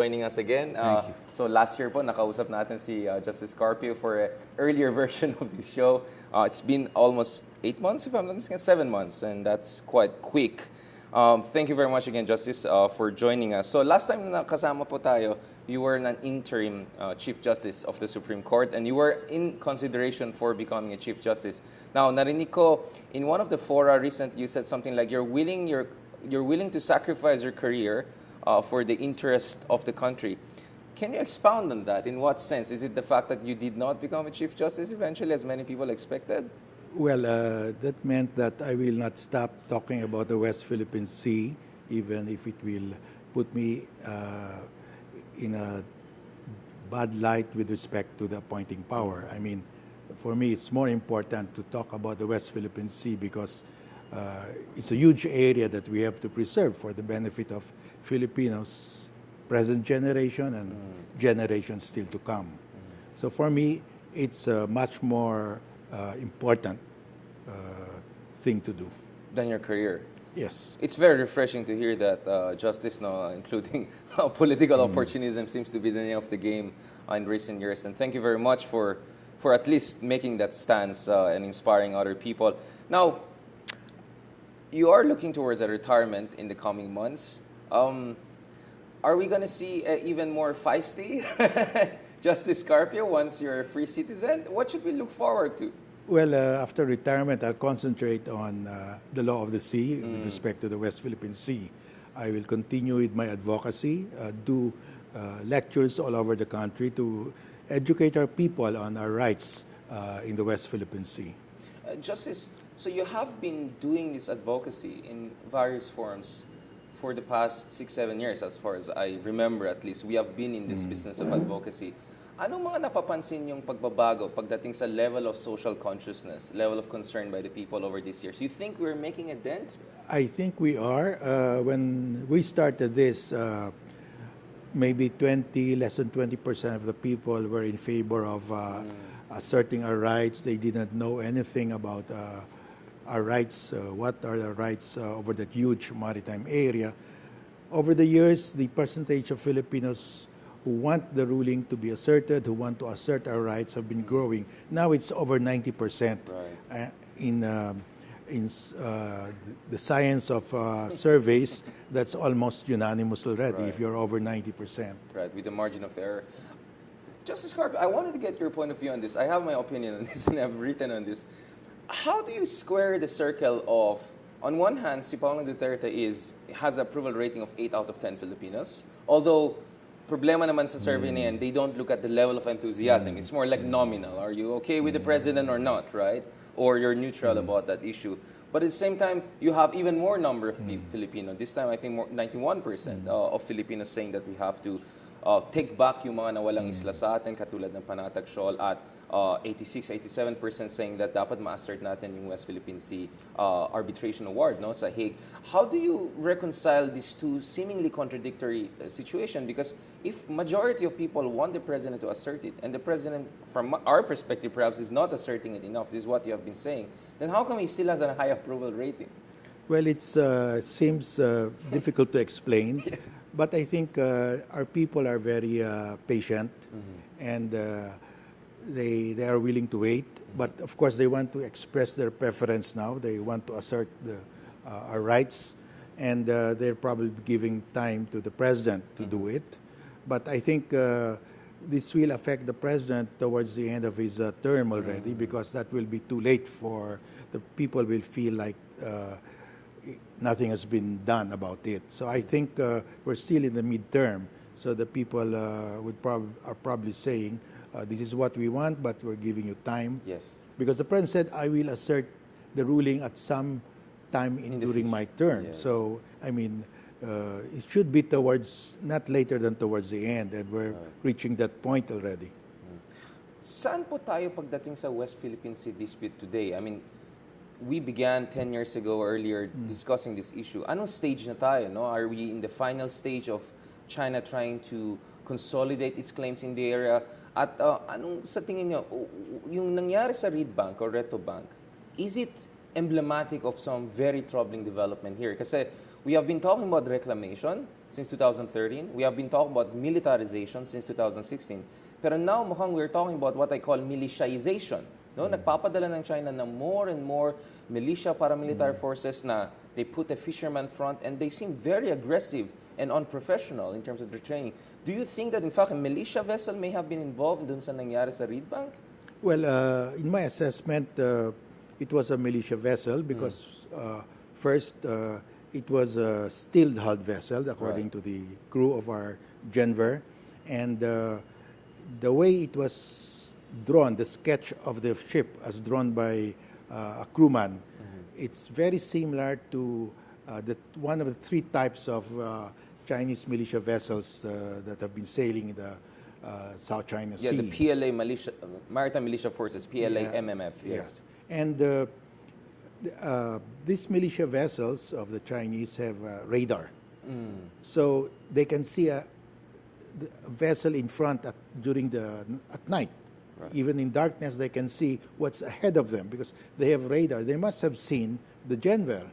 Joining us again. Thank you. So last year po, nakausap natin si Justice Carpio for an earlier version of this show. It's been almost 8 months, if I'm not mistaken, 7 months, and that's quite quick. Thank you very much again, Justice, for joining us. So last time na kasama po tayo, you were an interim Chief Justice of the Supreme Court, and you were in consideration for becoming a Chief Justice. Now, narinig ko, in one of the fora recently, you said something like you're willing to sacrifice your career for the interest of the country. Can you expound on that? In what sense? Is it the fact that you did not become a Chief Justice eventually, as many people expected? Well, that meant that I will not stop talking about the West Philippine Sea, even if it will put me in a bad light with respect to the appointing power. I mean, for me, it's more important to talk about the West Philippine Sea because it's a huge area that we have to preserve for the benefit of Filipinos, present generation and generations still to come. So for me, it's a much more important thing to do. Than your career? Yes. It's very refreshing to hear that justice, including political opportunism, seems to be the name of the game in recent years. And thank you very much for at least making that stance and inspiring other people. Now, you are looking towards a retirement in the coming months. Are we going to see even more feisty Justice Carpio once you're a free citizen? What should we look forward to? Well, after retirement, I'll concentrate on the law of the sea with respect to the West Philippine Sea. I will continue with my advocacy, do lectures all over the country to educate our people on our rights in the West Philippine Sea. Justice, so you have been doing this advocacy in various forms for the past 6-7 years, as far as I remember at least. We have been in this business of advocacy. Anong mga napapansin yung pagbabago pagdating sa level of social consciousness, level of concern by the people over these years? You think we're making a dent? I think we are. When we started this, maybe less than 20% of the people were in favor of asserting our rights. They didn't know anything about our rights, what are the rights over that huge maritime area. Over the years, the percentage of Filipinos who want the ruling to be asserted, who want to assert our rights, have been growing. Now it's over 90%. Right. In the science of surveys, that's almost unanimous already if you're over 90%. Right, with the margin of error. Justice Carpio, I wanted to get your point of view on this. I have my opinion on this and I've written on this. How do you square the circle of, on one hand, si Pangulong Duterte has approval rating of 8 out of 10 Filipinos, although problema naman sa survey na yan, they don't look at the level of enthusiasm. It's more like nominal. Are you okay with the president or not, right? Or you're neutral about that issue. But at the same time, you have even more number of Filipino. This time, I think 91% of Filipinos saying that we have to take back yung mga nawalang isla sa atin, katulad ng Panatag Shoal, at 86-87% saying that dapat ma-assert natin yung West Philippine Sea arbitration award sa Hague. How do you reconcile these two seemingly contradictory situations? Because if majority of people want the president to assert it, and the president, from our perspective, perhaps is not asserting it enough, this is what you have been saying, then how come he still has a high approval rating? Well, it seems difficult to explain, but I think our people are very patient, and they are willing to wait. But of course, they want to express their preference now. They want to assert our rights, and they're probably giving time to the president to do it. But I think this will affect the president towards the end of his term already, because that will be too late for the people. Will feel like nothing has been done about it. So I think we're still in the midterm. So the people are probably saying, this is what we want, but we're giving you time. Yes. Because the president said, I will assert the ruling at some time during my term. Yes. So, I mean, it should be not later than towards the end, and we're reaching that point already. Saan po tayo pagdating sa West Philippine Sea dispute today? I mean, we began 10 years ago earlier discussing this issue. Anong stage na tayo? No? Are we in the final stage of China trying to consolidate its claims in the area? At anong sa tingin nyo, yung nangyari sa Reed Bank or Reto Bank, is it emblematic of some very troubling development here? Kasi We have been talking about reclamation since 2013. We have been talking about militarization since 2016. Pero now, mukhang we're talking about what I call militiaization. No? Nagpapadala ng China ng more and more militia paramilitary forces na they put a fisherman front and they seem very aggressive and unprofessional in terms of their training. Do you think that in fact a militia vessel may have been involved dun sa nangyari sa Reed Bank? Well, in my assessment, it was a militia vessel because first, it was a steel-hulled vessel, according to the crew of our Genver. And the way it was drawn, the sketch of the ship as drawn by a crewman, it's very similar to one of the three types of Chinese militia vessels that have been sailing in the South China Sea. Yeah, the PLA militia, Maritime Militia Forces, PLA, MMF. Yes. And these militia vessels of the Chinese have radar. So they can see a vessel in front at night. Right. Even in darkness, they can see what's ahead of them because they have radar. They must have seen the Genver.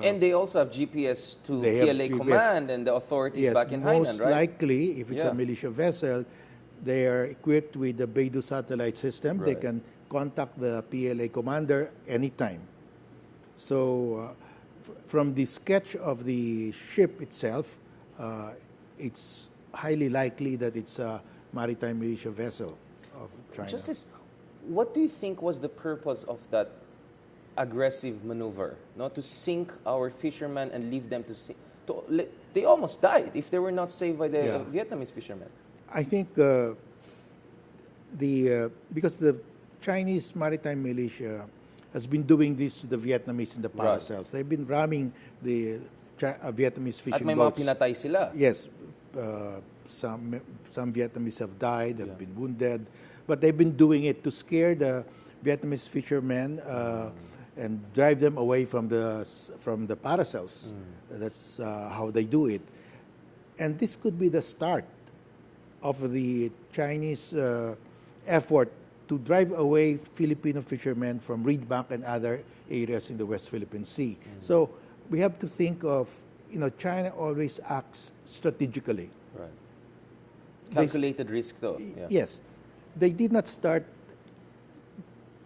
And they also have GPS to PLA Command and the authorities back in Hainan, right? Most likely, if it's a militia vessel, they are equipped with the Beidou satellite system. They can contact the PLA commander anytime. So from the sketch of the ship itself, it's highly likely that it's a maritime militia vessel of China. Justice, what do you think was the purpose of that aggressive maneuver? No, to sink our fishermen and leave them to sink. They almost died if they were not saved by the Vietnamese fishermen. I think because the Chinese maritime militia has been doing this to the Vietnamese in the paracels. They've been ramming the Vietnamese fishing boats. At may boats. mga pinatay sila. Yes. Some Vietnamese have died, have been wounded. But they've been doing it to scare the Vietnamese fishermen and drive them away from the paracels. That's how they do it. And this could be the start of the Chinese effort to drive away Filipino fishermen from Reed Bank and other areas in the West Philippine Sea. So we have to think of, China always acts strategically. Right. Calculated risk though. Yes. They did not start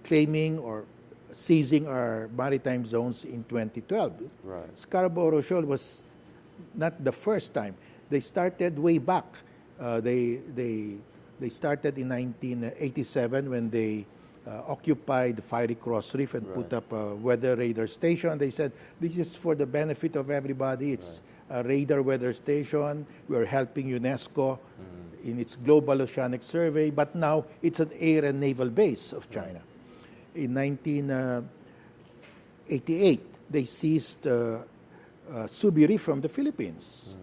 claiming or seizing our maritime zones in 2012. Right. Scarborough Shoal was not the first time. They started way back. They started in 1987 when they occupied the Fiery Cross Reef and put up a weather radar station. They said, this is for the benefit of everybody. It's a radar weather station. We're helping UNESCO in its global oceanic survey. But now it's an air and naval base of China. In 1988, they seized Subi Reef from the Philippines.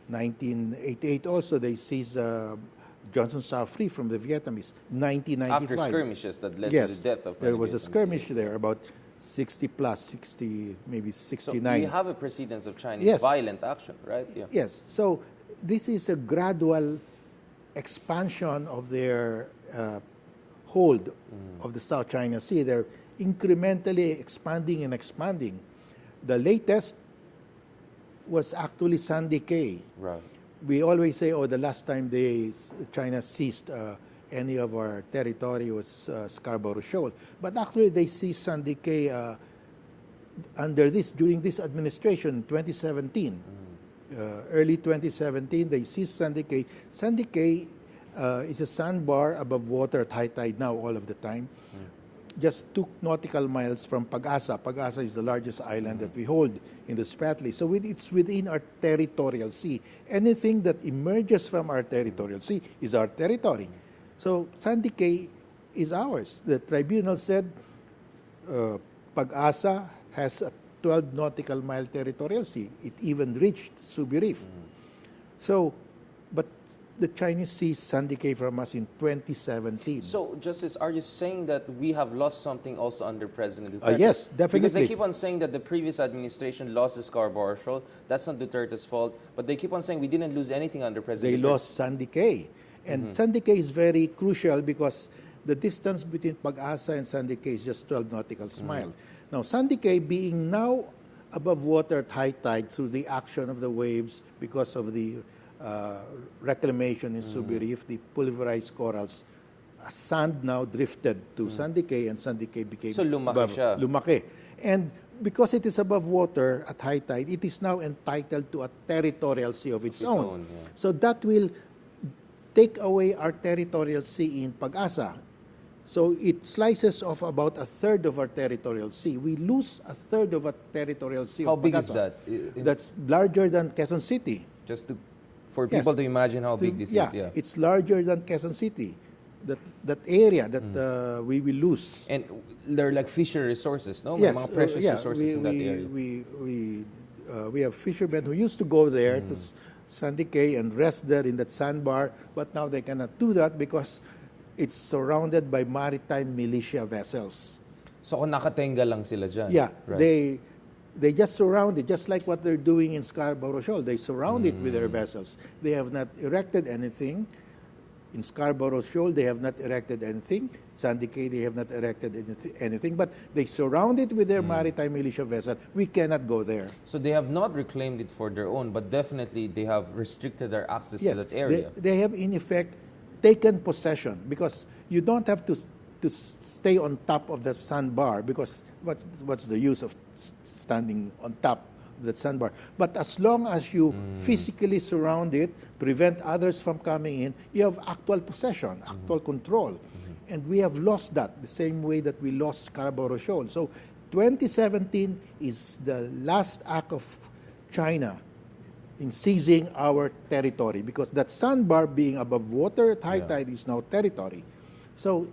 1988 also, they seized Johnson South Reef from the Vietnamese. 1995. After skirmishes that led to the death of there was a skirmish there, about 60 plus, 60, maybe 69. So we have a precedence of Chinese violent action, right? Yeah. Yes. So this is a gradual expansion of their hold of the South China Sea. They're incrementally expanding and expanding. The latest was actually Sandy Cay. Right. We always say, the last time China seized any of our territory was Scarborough Shoal. But actually, they seized Sandy Cay during this administration, 2017. Early 2017, they seized Sandy Cay. Sandy Cay is a sandbar above water at high tide now all of the time. Just 2 nautical miles from Pag-asa. Pag-asa is the largest island that we hold in the Spratly. So it's within our territorial sea. Anything that emerges from our territorial sea is our territory. So Sandy Cay is ours. The tribunal said Pag-asa has a 12 nautical mile territorial sea. It even reached Subi Reef. So, but the Chinese seized Sandy Cay from us in 2017. So, Justice, are you saying that we have lost something also under President Duterte? Yes, definitely. Because they keep on saying that the previous administration lost the Scarborough Shoal. That's not Duterte's fault. But they keep on saying we didn't lose anything under President Duterte. They lost Sandy Cay. And Sandy Cay is very crucial because the distance between Pag-asa and Sandy Cay is just 12 nautical miles. Now, Sandy Cay being now above water at high tide through the action of the waves because of the reclamation in Subi Reef, the pulverized corals. Sand now drifted to Sandy Cay, and Sandy Cay became So lumaki siya. lumaki. And because it is above water at high tide, it is now entitled to a territorial sea of its own. Yeah. So that will take away our territorial sea in Pag-asa. So it slices off about a third of our territorial sea. We lose a third of our territorial sea How of big is Pag-asa. that? That's larger than Quezon City. Just for Yes. people to imagine how big this is. Yeah. It's larger than Quezon City. That area that we will lose. And they're like fisher resources, no? May Yes, mga precious resources in that area. We have fishermen who used to go there to Sandy Cay and rest there in that sandbar, but now they cannot do that because it's surrounded by maritime militia vessels. So kung nakatenga lang sila dyan. Yeah, right. they just surround it, just like what they're doing in Scarborough Shoal. They surround it with their vessels. They have not erected anything. In Scarborough Shoal, they have not erected anything. Sandy Cay, they have not erected anything. But they surround it with their maritime militia vessel. We cannot go there. So they have not reclaimed it for their own, but definitely they have restricted their access Yes, to that area. they have in effect taken possession because you don't have to stay on top of the sandbar because what's the use of standing on top of that sandbar? But as long as you physically surround it, prevent others from coming in, you have actual possession, actual control. And we have lost that the same way that we lost Scarborough Shoal. So 2017 is the last act of China in seizing our territory because that sandbar being above water at high tide is now territory. So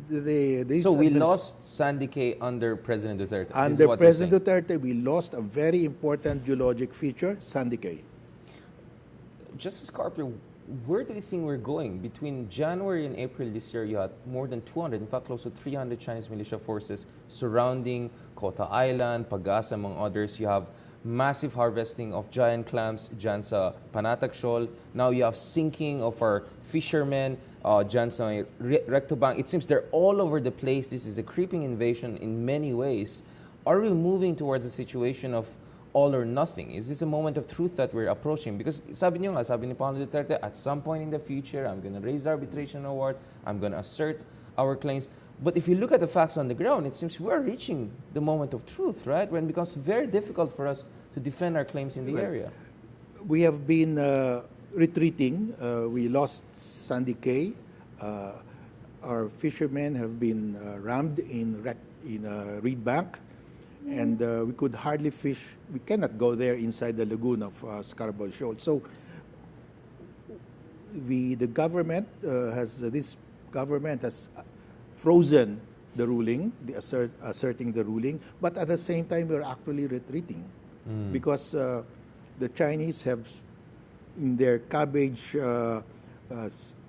we lost Sandy Cay under President Duterte. Under President Duterte, we lost a very important geologic feature, Sandy Cay. Justice Carpio, where do you think we're going? Between January and April this year, you had more than 200, in fact, close to 300 Chinese militia forces surrounding Kota Island, Pag-asa, among others. You have massive harvesting of giant clams dyan sa Panatag Shoal. Now you have sinking of our fishermen dyan sa Recto Bank. It seems they're all over the place. This is a creeping invasion in many ways. Are we moving towards a situation of all or nothing? Is this a moment of truth that we're approaching? Because sabi niyo nga, sabi ni Pangulong Duterte, at some point in the future, I'm going to raise the arbitration award, I'm going to assert our claims. But if you look at the facts on the ground, it seems we're reaching the moment of truth, right? When it becomes very difficult for us to defend our claims in the area. We have been retreating. We lost Sandy Cay. Our fishermen have been rammed in Reed Bank. And we could hardly fish. We cannot go there inside the lagoon of Scarborough Shoal. So the government this government has frozen the ruling, asserting the ruling, but at the same time we're actually retreating because the Chinese have, in their cabbage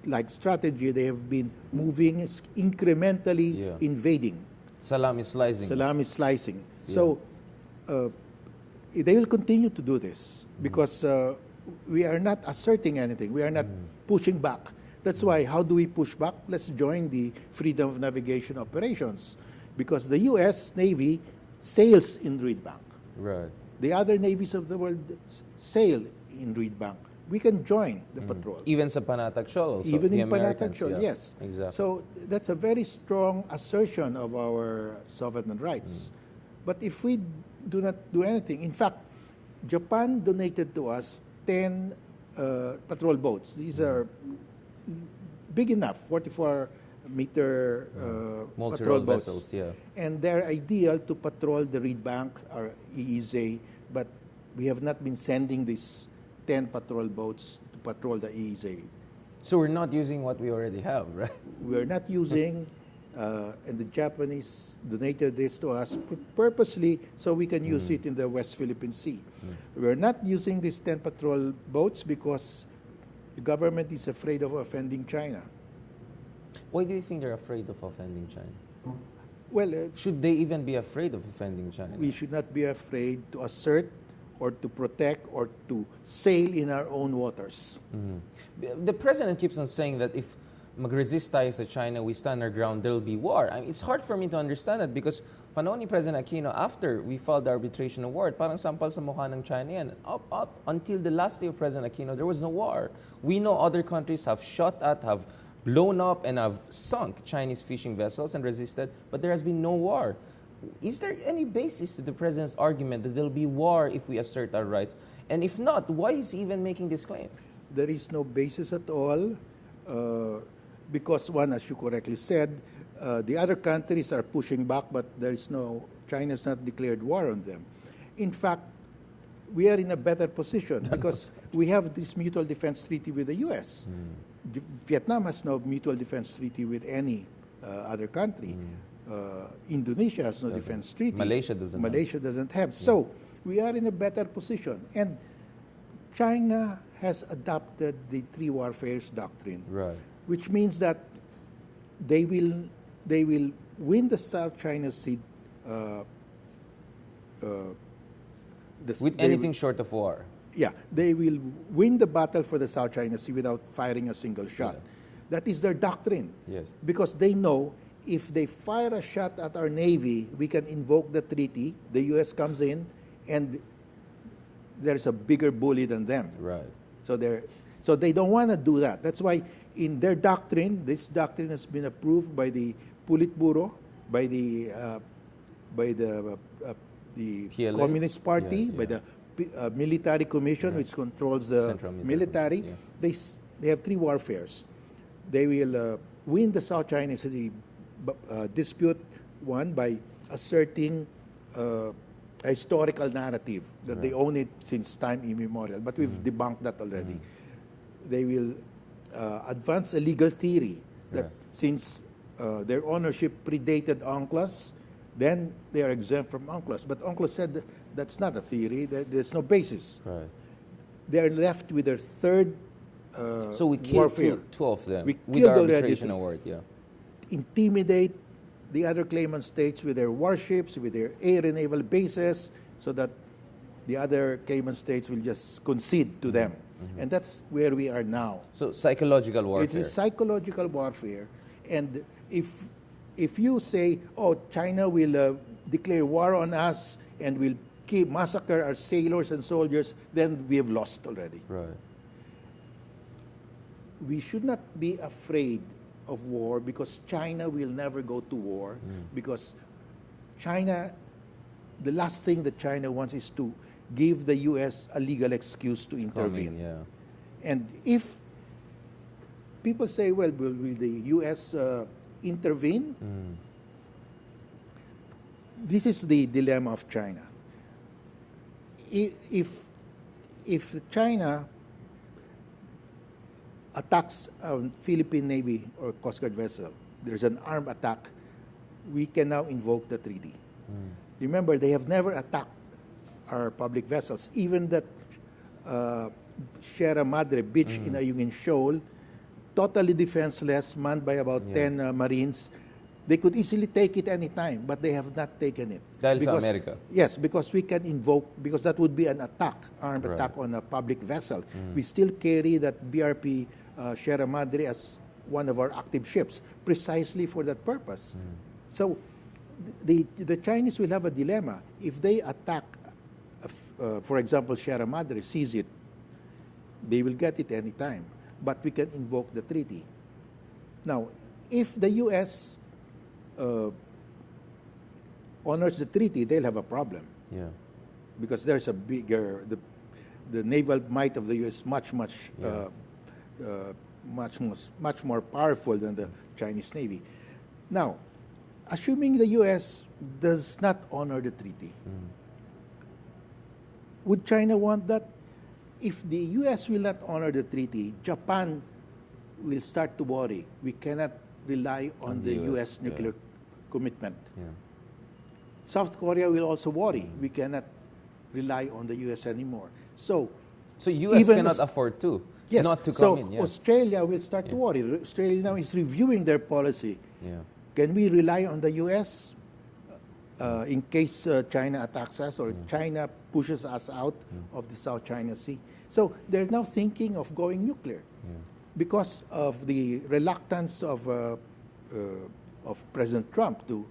like strategy, they have been moving incrementally, invading. Salami slicing. Salami slicing. Yeah. So they will continue to do this because we are not asserting anything. We are not pushing back. That's why, how do we push back? Let's join the freedom of navigation operations because the U.S. Navy sails in Reed Bank. Right. The other navies of the world sail in Reed Bank. We can join the patrol. Even sa Panatag Shoal also. Even in Panatag Americans, Shoal, yes. Exactly. So that's a very strong assertion of our sovereign rights. But if we do not do anything, in fact, Japan donated to us 10 patrol boats. These are big enough, 44-meter patrol boats. Vessels, yeah. And they're ideal to patrol the Reed Bank or EEZ, but we have not been sending these 10 patrol boats to patrol the EEZ. So we're not using what we already have, right? We're not using, and the Japanese donated this to us purposely so we can use it in the West Philippine Sea. We're not using these 10 patrol boats because the government is afraid of offending China. Why do you think they're afraid of offending China? Well, should they even be afraid of offending China? We should not be afraid to assert or to protect or to sail in our own waters. The president keeps on saying that if mag-resist tayo sa China, we stand our ground, there'll be war. I mean, it's hard for me to understand that because panahon ni President Aquino, after we filed the arbitration award, parang sampal sa mukha ng China yan. Up until the last day of President Aquino, there was no war. We know other countries have shot at, have blown up, and have sunk Chinese fishing vessels and resisted, but there has been no war. Is there any basis to the President's argument that there'll be war if we assert our rights? And if not, why is he even making this claim? There is no basis at all because one, as you correctly said, the other countries are pushing back, but China has not declared war on them. In fact, we are in a better position because we have this mutual defense treaty with the U.S. Vietnam has no mutual defense treaty with any other country. Indonesia has no defense treaty. Malaysia doesn't have. So we are in a better position. And China has adopted the three warfares doctrine, Right. which means that they will win the South China Sea With anything short of war. Yeah, they will win the battle for the South China Sea without firing a single shot. Yeah. That is their doctrine. Yes. Because they know if they fire a shot at our Navy, we can invoke the treaty, the U.S. comes in, and there's a bigger bully than them. Right. So they don't want to do that. That's why in their doctrine, this doctrine has been approved by the Politburo, by the PLA? Communist Party, Yeah, by the Military Commission, which controls the Central military. Yeah. They have three warfares. They will win the South China Sea dispute, one, by asserting a historical narrative that they own it since time immemorial. But we've debunked that already. They will advance a legal theory that since their ownership predated UNCLOS, then they are exempt from UNCLOS. But UNCLOS said that's not a theory, there's no basis. Right. They are left with their third So we killed warfare. two of them We with killed our already arbitration three. award. Yeah. Intimidate the other claimant states with their warships, with their air and naval bases, so that the other claimant states will just concede to them. And that's where we are now. So psychological warfare. It's a psychological warfare. And if you say, oh, China will declare war on us and will massacre our sailors and soldiers, then we have lost already. Right. We should not be afraid of war because China will never go to war because China, the last thing that China wants is to give the U.S. a legal excuse to intervene. Yeah. And if people say, well, will the U.S. Intervene? This is the dilemma of China. If China attacks a Philippine Navy or Coast Guard vessel, there's an armed attack, we can now invoke the treaty. Remember, they have never attacked our public vessels. Even that Sierra Madre beach in Ayungin Shoal, totally defenseless, manned by about 10 Marines. They could easily take it any time, but they have not taken it. Dahil sa Amerika. Yes, because we can invoke, because that would be an attack, armed attack on a public vessel. We still carry that BRP Sierra Madre as one of our active ships, precisely for that purpose. So the Chinese will have a dilemma. If they attack, for example, Sierra Madre, seize it, they will get it any time. But we can invoke the treaty. Now, if the U.S. honors the treaty, they'll have a problem. Yeah. Because there's a bigger, the naval might of the U.S. much more powerful than the Chinese Navy. Now, assuming the U.S. does not honor the treaty, would China want that? If the U.S. will not honor the treaty, Japan will start to worry. We cannot rely on the U.S. nuclear commitment. Yeah. South Korea will also worry. We cannot rely on the U.S. anymore. So U.S. cannot afford to not to come in. Yeah. Australia will start to worry. Australia now is reviewing their policy. Yeah. Can we rely on the U.S. In case China attacks us or China pushes us out of the South China Sea? So they're now thinking of going nuclear. because of the reluctance of President Trump to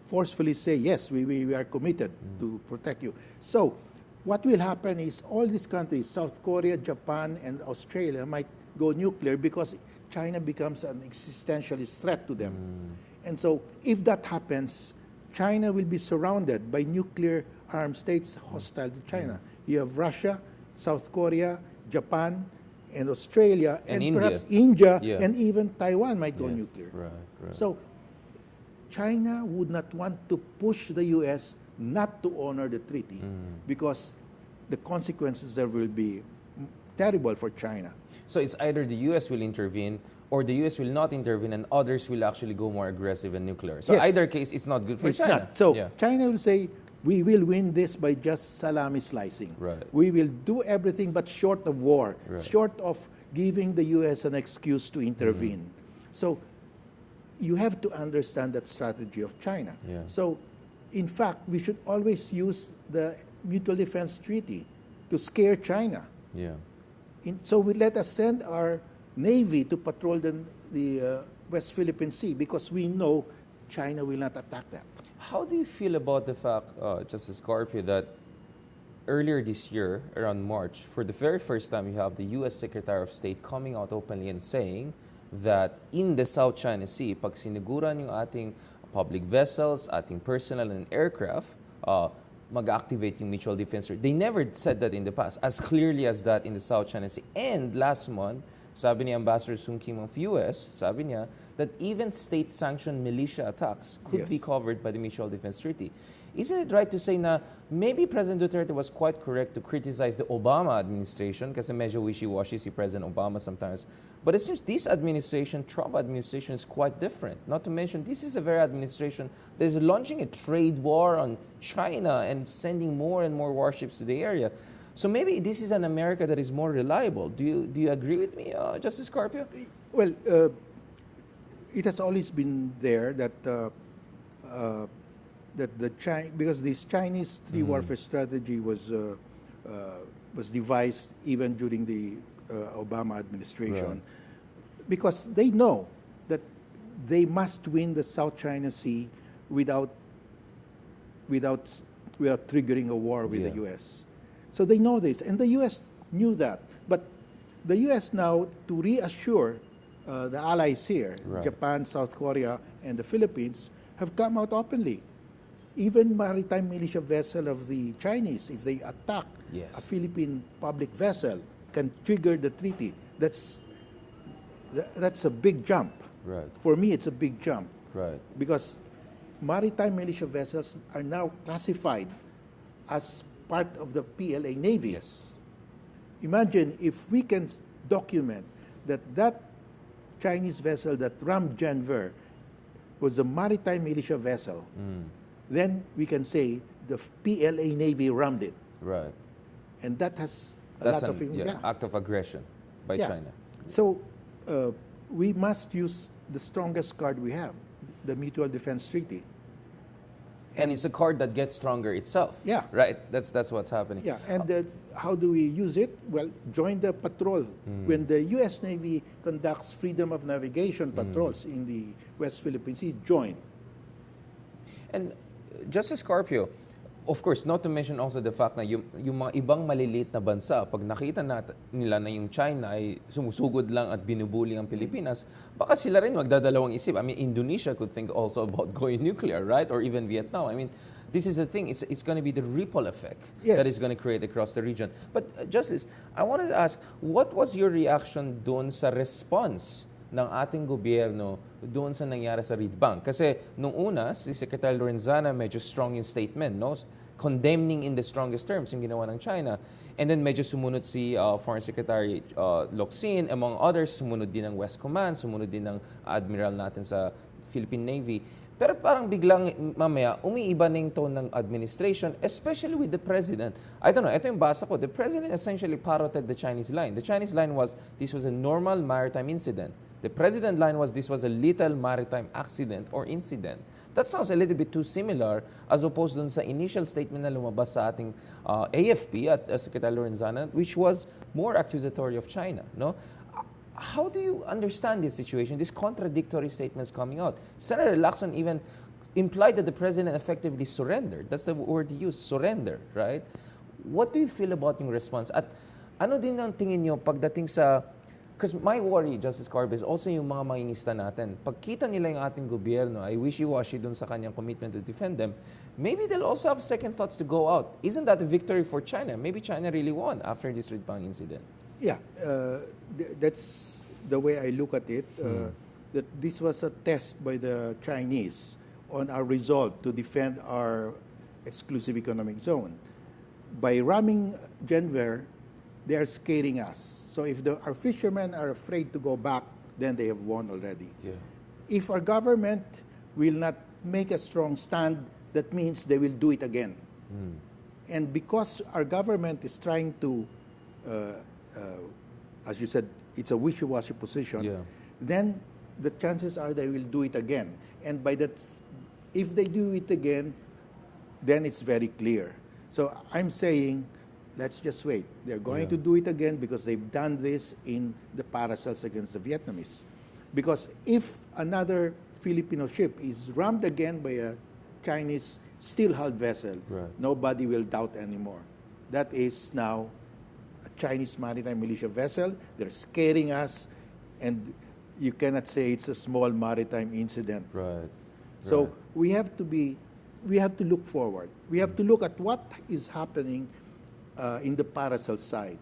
forcefully say, yes, we are committed to protect you. So what will happen is all these countries, South Korea, Japan, and Australia, might go nuclear because China becomes an existentialist threat to them. And so if that happens, China will be surrounded by nuclear armed states hostile to China. You have Russia, South Korea, Japan, and Australia, and India. perhaps India, and even Taiwan might go nuclear. Right. So China would not want to push the U.S. not to honor the treaty because the consequences there will be terrible for China. So it's either the U.S. will intervene or the U.S. will not intervene and others will actually go more aggressive and nuclear. So either case, it's not good for It's China. not. So China will say, we will win this by just salami slicing. Right. We will do everything but short of war, short of giving the U.S. an excuse to intervene. So you have to understand that strategy of China. So in fact, we should always use the Mutual Defense Treaty to scare China. So we let us send our Navy to patrol the West Philippine Sea because we know China will not attack that. How do you feel about the fact, Justice Carpio, that earlier this year, around March, for the very first time, you have the U.S. Secretary of State coming out openly and saying that in the South China Sea, pag siniguran yung ating public vessels, ating personnel and aircraft, mag-activate yung mutual defense. They never said that in the past, as clearly as that in the South China Sea. And last month, sabi ni Ambassador Sung Kim of US, sabi niya, that even state-sanctioned militia attacks could be covered by the Mutual Defense Treaty. Isn't it right to say na maybe President Duterte was quite correct to criticize the Obama administration kasi medyo wishy-washy si President Obama sometimes. But it seems this administration, Trump administration, is quite different. Not to mention, this is a very administration that is launching a trade war on China and sending more and more warships to the area. So maybe this is an America that is more reliable. Do you agree with me, Justice Carpio? Well, it has always been there that because this Chinese three warfare strategy was devised even during the Obama administration, because they know that they must win the South China Sea without triggering a war with the U.S. So they know this, and the U.S. knew that. But the U.S. now, to reassure the allies here, Japan, South Korea, and the Philippines, have come out openly. Even maritime militia vessel of the Chinese, if they attack a Philippine public vessel, can trigger the treaty. That's a big jump. For me, it's a big jump. Because maritime militia vessels are now classified as part of the PLA Navy. Imagine if we can document that Chinese vessel that rammed Janver was a maritime militia vessel, then we can say the PLA Navy rammed it. And that has That's an act of aggression by China. So we must use the strongest card we have, the Mutual Defense Treaty. And it's a card that gets stronger itself. Right? That's what's happening. And how do we use it? Well, join the patrol. When the U.S. Navy conducts freedom of navigation patrols in the West Philippine Sea, join. And Justice Carpio, of course, not to mention also the fact na yung mga ibang maliliit na bansa, pag nakita nila na yung China ay sumusugod lang at binubuli ang Pilipinas, baka sila rin magdadalawang isip. I mean, Indonesia could think also about going nuclear, right? Or even Vietnam. I mean, this is the thing. It's going to be the ripple effect that is going to create across the region. But, Justice, I wanted to ask, what was your reaction doon sa response ng ating gobyerno doon sa nangyari sa Reed Bank? Kasi nung una, si Secretary Lorenzana medyo strong yung statement, no? Condemning in the strongest terms yung ginawa ng China. And then medyo sumunod si Foreign Secretary Locsin, among others, sumunod din ng West Command, sumunod din ng Admiral natin sa Philippine Navy. Pero parang biglang mamaya, umiiba na yung tone ng administration, especially with the President. I don't know, ito yung basa ko. The President essentially parroted the Chinese line. The Chinese line was, this was a normal maritime incident. The President line was, this was a little maritime accident or incident. That sounds a little bit too similar as opposed dun sa initial statement na lumabas sa ating AFP at Secretary Lorenzana, which was more accusatory of China. No? How do you understand this situation, these contradictory statements coming out? Senator Lacson even implied that the president effectively surrendered. That's the word he used, surrender, right? What do you feel about yung response? At ano din ang tingin nyo pagdating sa... Because my worry, Justice Carpio, is also yung mga mangingista natin. Pagkita nila yung ating gobyerno ay wishy-washy dun sa kanyang commitment to defend them, maybe they'll also have second thoughts to go out. Isn't that a victory for China? Maybe China really won after this Ridpang incident. Yeah, that's the way I look at it. That this was a test by the Chinese on our resolve to defend our exclusive economic zone. By ramming Genver, they are scaring us. So if our fishermen are afraid to go back, then they have won already. Yeah. If our government will not make a strong stand, that means they will do it again. And because our government is trying to, as you said, it's a wishy-washy position, then the chances are they will do it again. And by that, if they do it again, then it's very clear. So I'm saying, let's just wait. They're going to do it again because they've done this in the paracels against the Vietnamese. Because if another Filipino ship is rammed again by a Chinese steel-hulled vessel, nobody will doubt anymore. That is now a Chinese maritime militia vessel. They're scaring us, and you cannot say it's a small maritime incident. So we have to look forward. We have to look at what is happening in the paracel side.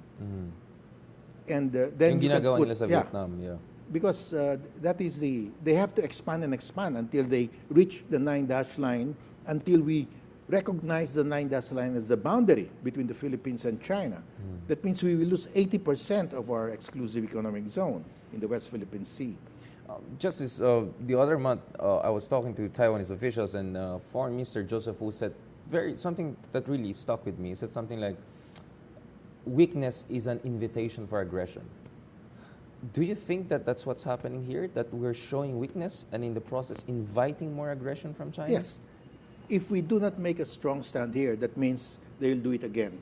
And then yung you can ginagawa put, nila sa Vietnam, because that is they have to expand and expand until they reach the 9-dash line, until we recognize the 9-dash line as the boundary between the Philippines and China. That means we will lose 80% of our exclusive economic zone in the West Philippine Sea. Justice, the other month, I was talking to Taiwanese officials, and Foreign Minister Joseph Wu said something that really stuck with me. He said something like, weakness is an invitation for aggression. Do you think that that's what's happening here, that we're showing weakness and in the process inviting more aggression from China? Yes. If we do not make a strong stand here, that means they'll do it again.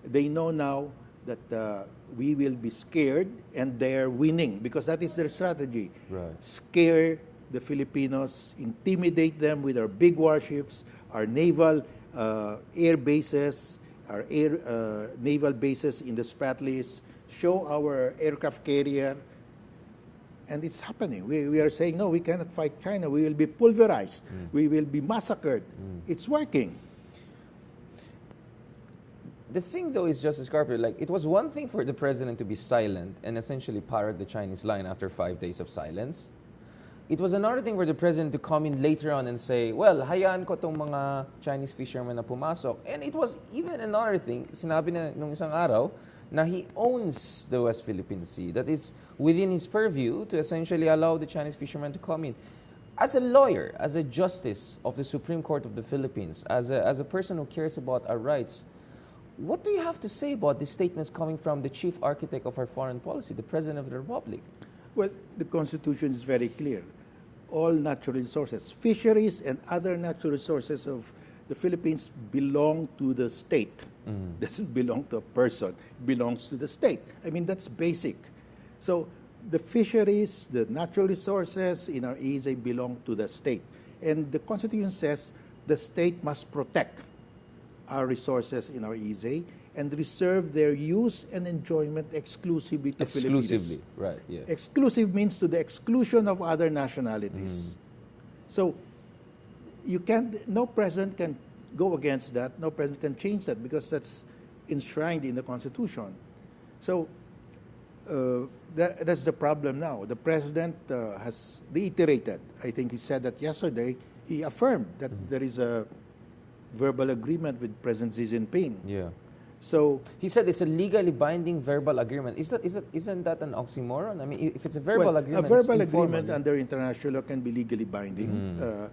They know now that we will be scared, and they're winning because that is their strategy. Scare the Filipinos, intimidate them with our big warships, our naval air bases, our naval bases in the Spratlys, show our aircraft carrier, and it's happening. We are saying, no, we cannot fight China. We will be pulverized. We will be massacred. It's working. The thing, though, is, Justice Carpio, like, it was one thing for the president to be silent and essentially parrot the Chinese line after 5 days of silence. It was another thing for the president to come in later on and say, well, hayaan ko tong mga Chinese fishermen na pumasok. And it was even another thing, sinabi na nung isang araw, na he owns the West Philippine Sea. That is within his purview to essentially allow the Chinese fishermen to come in. As a lawyer, as a justice of the Supreme Court of the Philippines, as a person who cares about our rights, what do you have to say about these statements coming from the chief architect of our foreign policy, the President of the Republic? Well, the Constitution is very clear. All natural resources, fisheries and other natural resources of the Philippines belong to the state. Doesn't belong to a person. It belongs to the state. I mean, that's basic. So the fisheries, the natural resources in our EEZ belong to the state. And the Constitution says the state must protect our resources in our EEZ and reserve their use and enjoyment exclusively to Filipinos. Exclusively, right, yeah. Exclusive means to the exclusion of other nationalities. So you can't, no president can go against that, no president can change that because that's enshrined in the Constitution. So that's the problem now. The president has reiterated, I think he said that yesterday, he affirmed that there is a verbal agreement with President Xi Jinping. Yeah. So he said it's a legally binding verbal agreement. Isn't that an oxymoron? I mean, if it's a verbal agreement, a verbal it's informal, agreement under international law can be legally binding,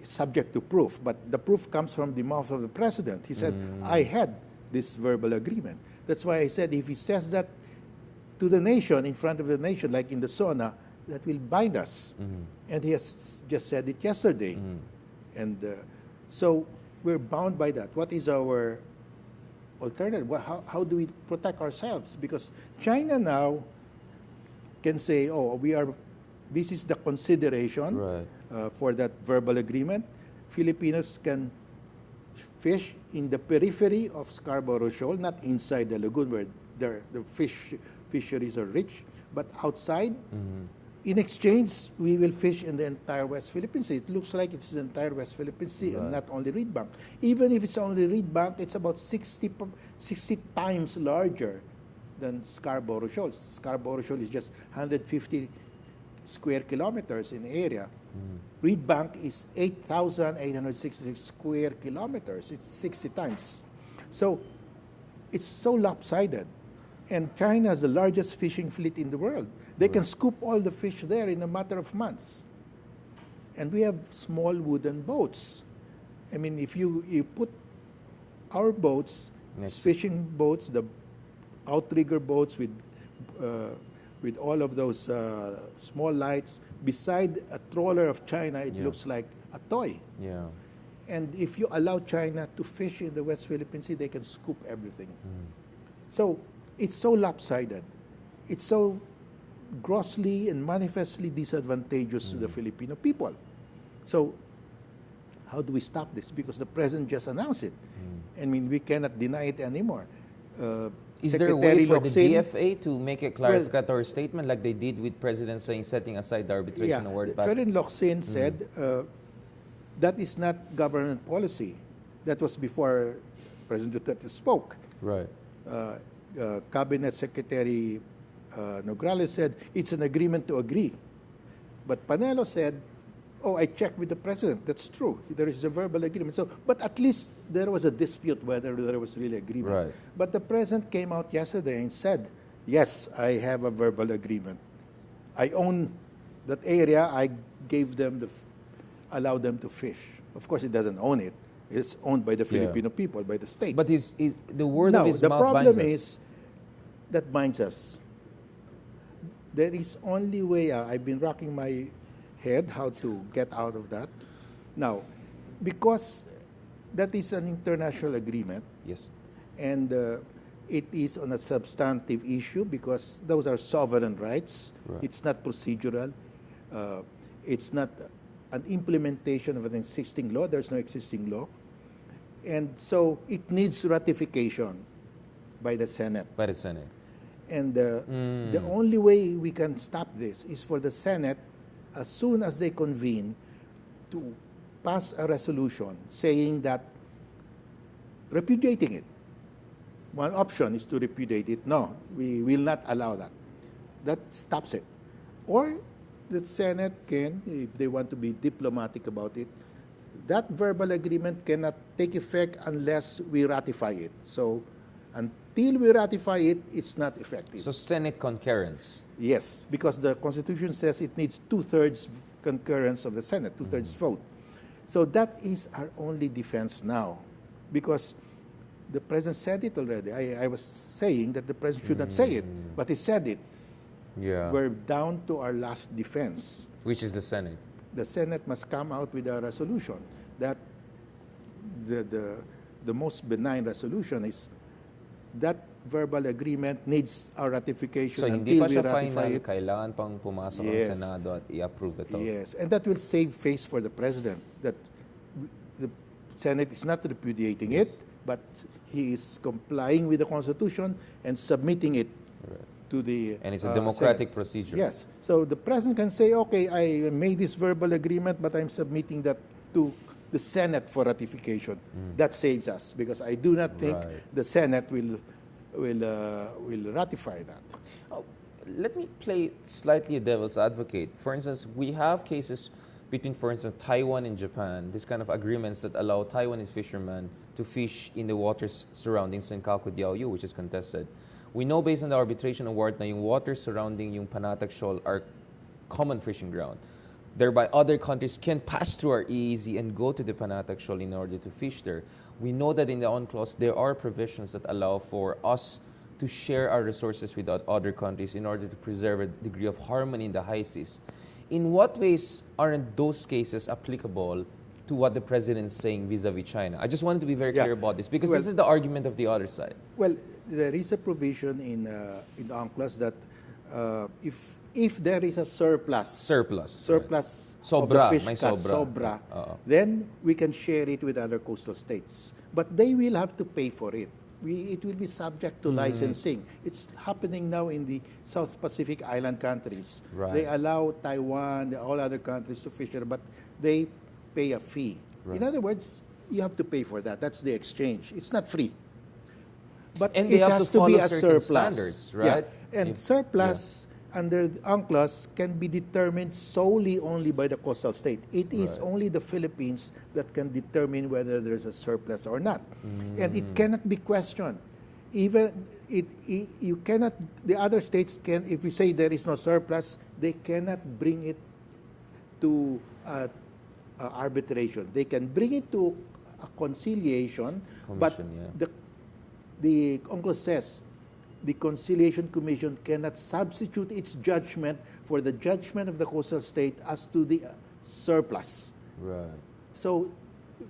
subject to proof. But the proof comes from the mouth of the president. He said, "I had this verbal agreement." That's why I said, if he says that to the nation, in front of the nation, like in the SONA, that will bind us. And he has just said it yesterday. And so we're bound by that. What is our alternative? How do we protect ourselves? Because China now can say, oh, this is the consideration for that verbal agreement. Filipinos can fish in the periphery of Scarborough Shoal, not inside the lagoon where the fisheries are rich, but outside. In exchange, we will fish in the entire West Philippine Sea. It looks like it's the entire West Philippine Sea and not only Reed Bank. Even if it's only Reed Bank, it's about 60 times larger than Scarborough Shoal. Scarborough Shoal is just 150 square kilometers in area. Reed Bank is 8,866 square kilometers. It's 60 times. So it's so lopsided. And China has the largest fishing fleet in the world. They can scoop all the fish there in a matter of months. And we have small wooden boats. I mean, if you put our boats, fishing boats, the outrigger boats with all of those small lights, beside a trawler of China, it looks like a toy. Yeah. And if you allow China to fish in the West Philippine Sea, they can scoop everything. So it's so lopsided. It's so grossly and manifestly disadvantageous to the Filipino people. So how do we stop this? Because the president just announced it. I mean, we cannot deny it anymore. Is there a way for the DFA to make a clarificatory statement like they did with President saying setting aside the arbitration award? Ferin Locsin said that is not government policy. That was before President Dutertes spoke. Right. Cabinet Secretary Nograles said it's an agreement to agree. But Panelo said, oh, I checked with the president. That's true. There is a verbal agreement. So, but at least there was a dispute whether there was really agreement. Right. But the president came out yesterday and said, yes, I have a verbal agreement. I own that area. I gave them allowed them to fish. Of course, he doesn't own it. It's owned by the Filipino people, by the state. But the word of his the mouth problem binds us. is that binds us. There is only way. I've been rocking my head how to get out of that. Now, because that is an international agreement. Yes. And it is on a substantive issue because those are sovereign rights. Right. It's not procedural. It's not an implementation of an existing law. There's no existing law. And so it needs ratification by the Senate. By the Senate. And the only way we can stop this is for the Senate, as soon as they convene, to pass a resolution saying that repudiating it. One option is to repudiate it. No, we will not allow that. That stops it. Or the Senate can, if they want to be diplomatic about it, that verbal agreement cannot take effect unless we ratify it. So until we ratify it, it's not effective. So Senate concurrence. Yes, because the Constitution says it needs 2/3 concurrence of the Senate, 2/3 vote. So that is our only defense now, because the President said it already. I was saying that the President should not say it, but he said it. Yeah. We're down to our last defense. Which is the Senate. The Senate must come out with a resolution that the most benign resolution is that verbal agreement needs our ratification So hindi until pa we siya ratify final, it. kailangan pang pumasok Yes. ang Senado at i-approve ito. Yes, and that will save face for the President, that the Senate is not repudiating it, but he is complying with the Constitution and submitting it to the And it's a democratic Senate. procedure. Yes. So the President can say, okay, I made this verbal agreement, but I'm submitting that to the Senate for ratification. That saves us, because I do not think the Senate will ratify that. Oh, let me play slightly a devil's advocate. For instance, we have cases between, for instance, Taiwan and Japan, this kind of agreements that allow Taiwanese fishermen to fish in the waters surrounding Senkaku Diaoyu, which is contested. We know based on the arbitration award na yung waters surrounding yung Panatag Shoal are common fishing ground. Thereby, other countries can pass through our EEZ and go to the Panatag Shoal in order to fish there. We know that in the on clause, there are provisions that allow for us to share our resources with other countries in order to preserve a degree of harmony in the high seas. In what ways aren't those cases applicable to what the president is saying vis-a-vis China? I just wanted to be very clear about this, because this is the argument of the other side. Well, there is a provision in the UNCLOS that if there is a surplus Right. of the Sobra, fish may catch, sobra. then we can share it with other coastal states. But they will have to pay for it. It will be subject to licensing. It's happening now in the South Pacific island countries. Right. They allow Taiwan, all other countries to fish there, but they pay a fee. Right. In other words, you have to pay for that. That's the exchange. It's not free. But And it they have has to to be follow a certain surplus. standards, right? Yeah. And surplus under the UNCLOS can be determined solely only by the coastal state. It is Right. only the Philippines that can determine whether there's a surplus or not. And it cannot be questioned. Even you cannot, the other states can, if we say there is no surplus, they cannot bring it to arbitration. They can bring it to a conciliation, but Commission, the UNCLOS says the Conciliation Commission cannot substitute its judgment for the judgment of the coastal state as to the surplus. Right. So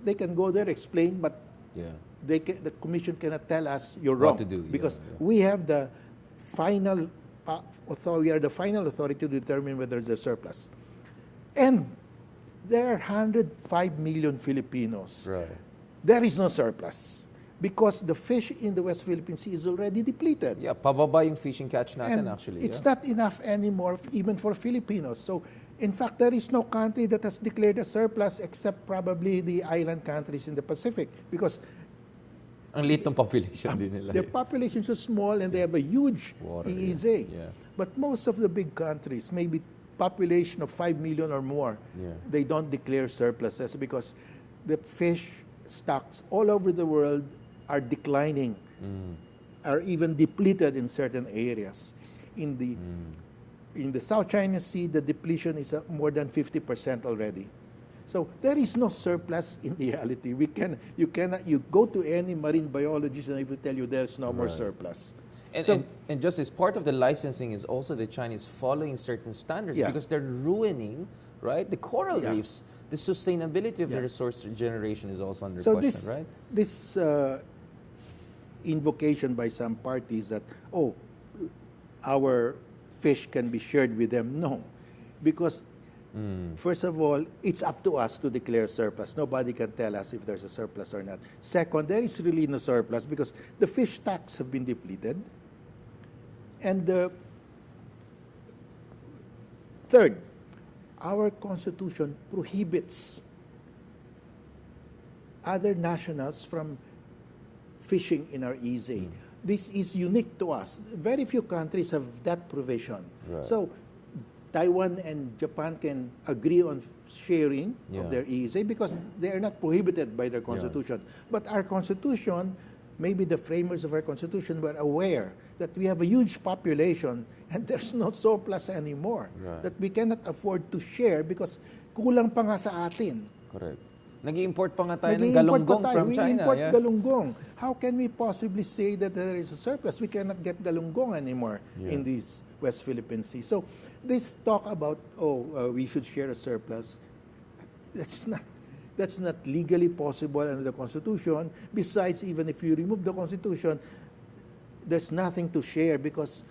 they can go there, explain, but Yeah. the commission cannot tell us you're wrong. What to do, because yeah. we have the final authority. We are the final authority to determine whether there's a surplus. And there are 105 million Filipinos. Right. There is no surplus because the fish in the West Philippine Sea is already depleted. Yeah, pababa yung fishing catch natin And actually. it's not enough anymore even for Filipinos. So, in fact, there is no country that has declared a surplus except probably the island countries in the Pacific because Ang liit ng population din nila. their populations are small and they have a huge Water, EEZ. yeah. But most of the big countries, maybe population of 5 million or more, Yeah. they don't declare surpluses because the fish stocks all over the world are declining, are even depleted in certain areas. In the South China Sea, the depletion is more than 50% already. So there is no surplus in reality. You go to any marine biologist and they will tell you there's no more surplus. And just as part of the licensing is also the Chinese following certain standards Yeah. because they're ruining, right, the coral Yeah. reefs. The sustainability of the Yeah. resource generation is also under So question, right? this invocation by some parties that, our fish can be shared with them. No, because first of all, it's up to us to declare surplus. Nobody can tell us if there's a surplus or not. Second, there is really no surplus because the fish stocks have been depleted. And third, our Constitution prohibits other nationals from fishing in our EEZ. This is unique to us. Very few countries have that provision. Right. So Taiwan and Japan can agree on sharing of their EEZ because they are not prohibited by their constitution. But our constitution, maybe the framers of our constitution were aware that we have a huge population and there's no surplus anymore. Right. That we cannot afford to share because kulang pa nga sa atin. Correct. Nag-i-import pa nga tayo ng Nag-i-import galunggong pa tayo. from We China. import Yeah. galunggong. How can we possibly say that there is a surplus? We cannot get galunggong anymore in this West Philippine Sea. So this talk about, we should share a surplus, that's not legally possible under the Constitution. Besides, even if you remove the Constitution, there's nothing to share because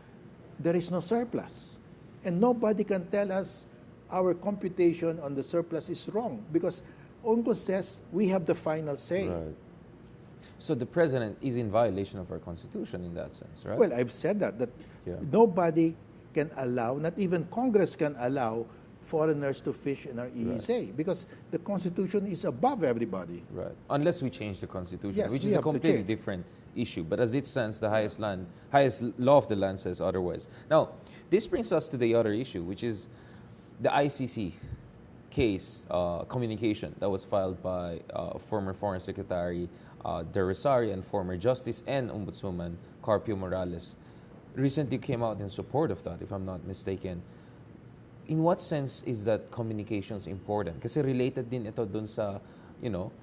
there is no surplus. And nobody can tell us our computation on the surplus is wrong because UNCLOS says we have the final say. Right. So the president is in violation of our constitution in that sense, right? Well, I've said that nobody can allow, not even Congress can allow foreigners to fish in our EEZ because the Constitution is above everybody. Right. Unless we change the constitution, Yes, which we is a have to completely change. different issue. But as it stands, the highest law of the land says otherwise. Now, this brings us to the other issue, which is the ICC case communication that was filed by former Foreign Secretary De Rosario and former Justice and Ombudswoman Carpio Morales recently came out in support of that, if I'm not mistaken. In what sense is that communications important? Kasi related din ito dun sa,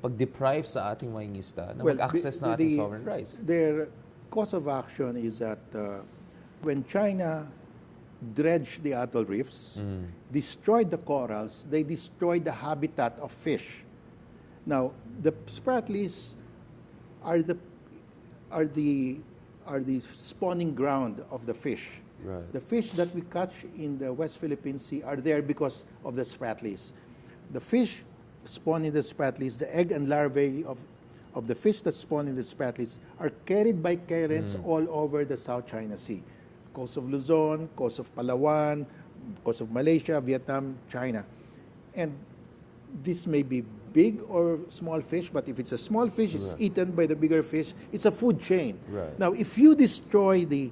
pag-deprive sa ating mangingisda na mag-access na ating sovereign rights. Their cause of action is that when China dredged the atoll reefs, destroyed the corals, they destroyed the habitat of fish. Now, the spratlys are the spawning ground of the fish. Right. The fish that we catch in the West Philippine Sea are there because of the spratlys. The fish spawn in the spratlys, the egg and larvae of the fish that spawn in the spratlys are carried by currents all over the South China Sea. Coast of Luzon, coast of Palawan, coast of Malaysia, Vietnam, China. And this may be big or small fish, but if it's a small fish, it's eaten by the bigger fish. It's a food chain. Right. Now, if you destroy the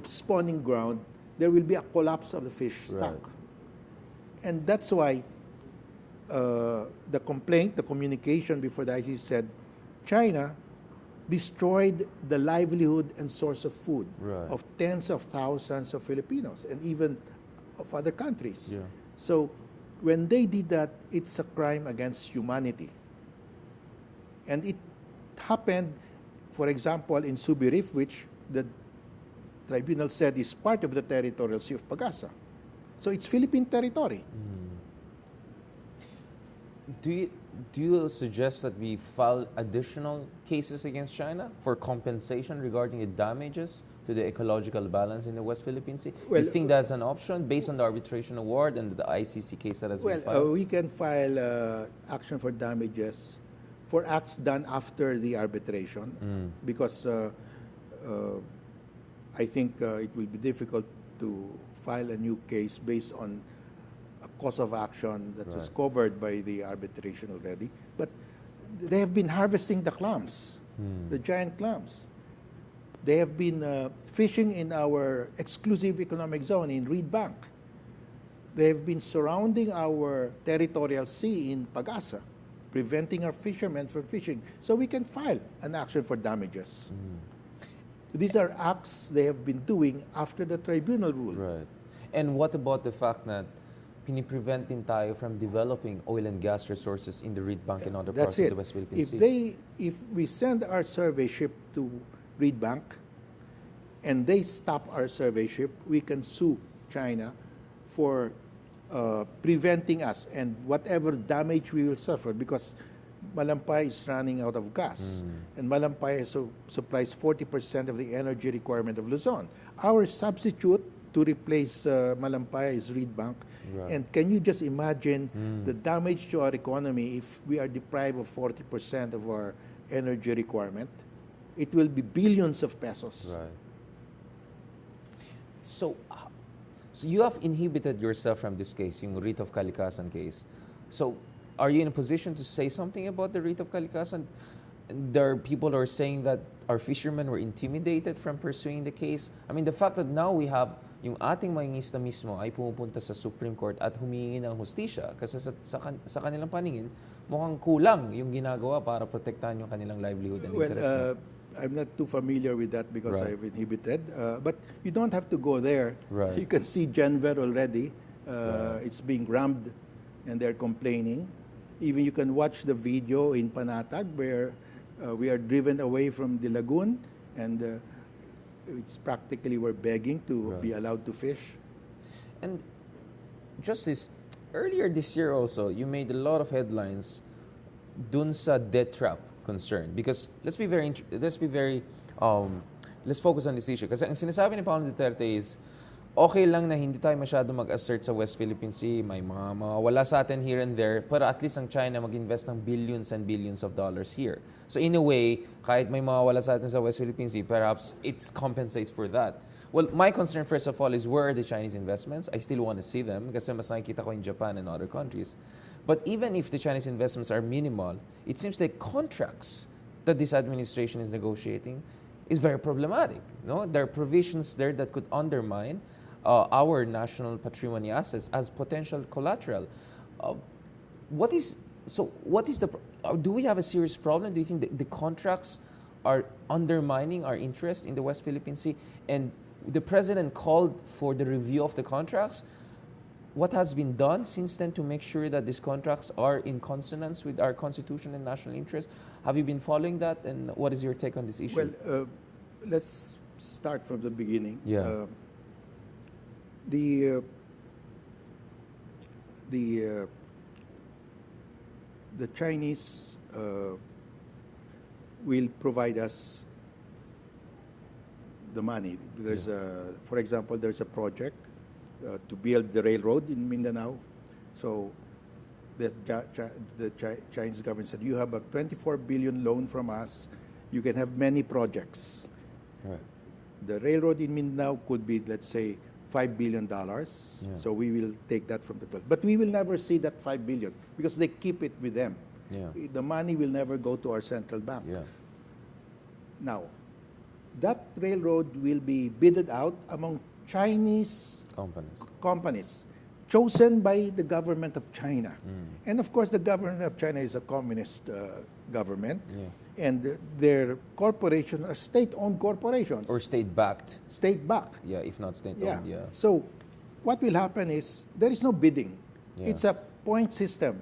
spawning ground, there will be a collapse of the fish stock. And that's why the complaint, the communication before the ICC said, China destroyed the livelihood and source of food of tens of thousands of Filipinos and even of other countries. Yeah. So when they did that, it's a crime against humanity. And it happened, for example, in Subi Reef, which the tribunal said is part of the territorial sea of Pagasa. So it's Philippine territory. Do you suggest that we file additional cases against China for compensation regarding the damages to the ecological balance in the West Philippine Sea? Well, you think that's an option based on the arbitration award and the ICC case that has been filed? We can file action for damages for acts done after the arbitration because I think it will be difficult to file a new case based on a cause of action that was covered by the arbitration already. But they have been harvesting the clams, the giant clams. They have been fishing in our exclusive economic zone in Reed Bank. They have been surrounding our territorial sea in Pagasa, preventing our fishermen from fishing. So we can file an action for damages. These are acts they have been doing after the tribunal rule. Right. And what about the fact that piniprevent din tayo from developing oil and gas resources in the Reed Bank and other parts of the West Philippine Sea? If we send our survey ship to Reed Bank and they stop our survey ship, we can sue China for preventing us and whatever damage we will suffer because Malampay is running out of gas. And Malampay supplies 40% of the energy requirement of Luzon. Our substitute to replace Malampay is Reed Bank. And can you just imagine the damage to our economy if we are deprived of 40% of our energy requirement? It will be billions of pesos. Right. So you have inhibited yourself from this case, yung writ of kalikasan case. So are you in a position to say something about the writ of kalikasan? There are people who are saying that our fishermen were intimidated from pursuing the case. I mean, the fact that now we have yung ating mga isda mismo ay pumupunta sa Supreme Court at humingi ng hustisya kasi sa kanilang paningin, mukhang kulang yung ginagawa para protektahan yung kanilang livelihood and interest. I'm not too familiar with that because I've inhibited. But you don't have to go there. Right. You can see Denver already. It's being rammed and they're complaining. Even you can watch the video in Panatag where we are driven away from the lagoon and it's practically we're begging to be allowed to fish. And Justice, earlier this year also, you made a lot of headlines dun sa debt trap concern because let's focus on this issue kasi ang sinasabi ni Pangulong Duterte is okay lang na hindi tayo masyado mag-assert sa West Philippine Sea, may mga wala sa atin here and there, pero at least ang China mag-invest ng billions and billions of dollars here. So in a way, kahit may mga wala sa atin sa West Philippine Sea, perhaps it compensates for that. Well, my concern first of all is where are the Chinese investments? I still want to see them kasi mas nakikita ko in Japan and other countries. But even if the Chinese investments are minimal, it seems like contracts that this administration is negotiating is very problematic. No? There are provisions there that could undermine our national patrimony assets as potential collateral. Do we have a serious problem? Do you think the contracts are undermining our interest in the West Philippine Sea? And the president called for the review of the contracts. What has been done since then to make sure that these contracts are in consonance with our constitution and national interest? Have you been following that? And what is your take on this issue? Well, let's start from the beginning. Yeah. The Chinese will provide us the money. There's for example, there's a project to build the railroad in Mindanao. So the Chinese government said, you have a 24 billion loan from us. You can have many projects. Right. The railroad in Mindanao could be, let's say, $5 billion. So we will take that from the 12. But we will never see that 5 billion because they keep it with them. Yeah. The money will never go to our central bank. Yeah. Now, that railroad will be bidded out among Chinese companies chosen by the government of China. And of course, the government of China is a communist government. And their corporations are state-owned corporations. Or state-backed. State-backed. Yeah, if not state-owned, yeah. So what will happen is there is no bidding. Yeah. It's a point system.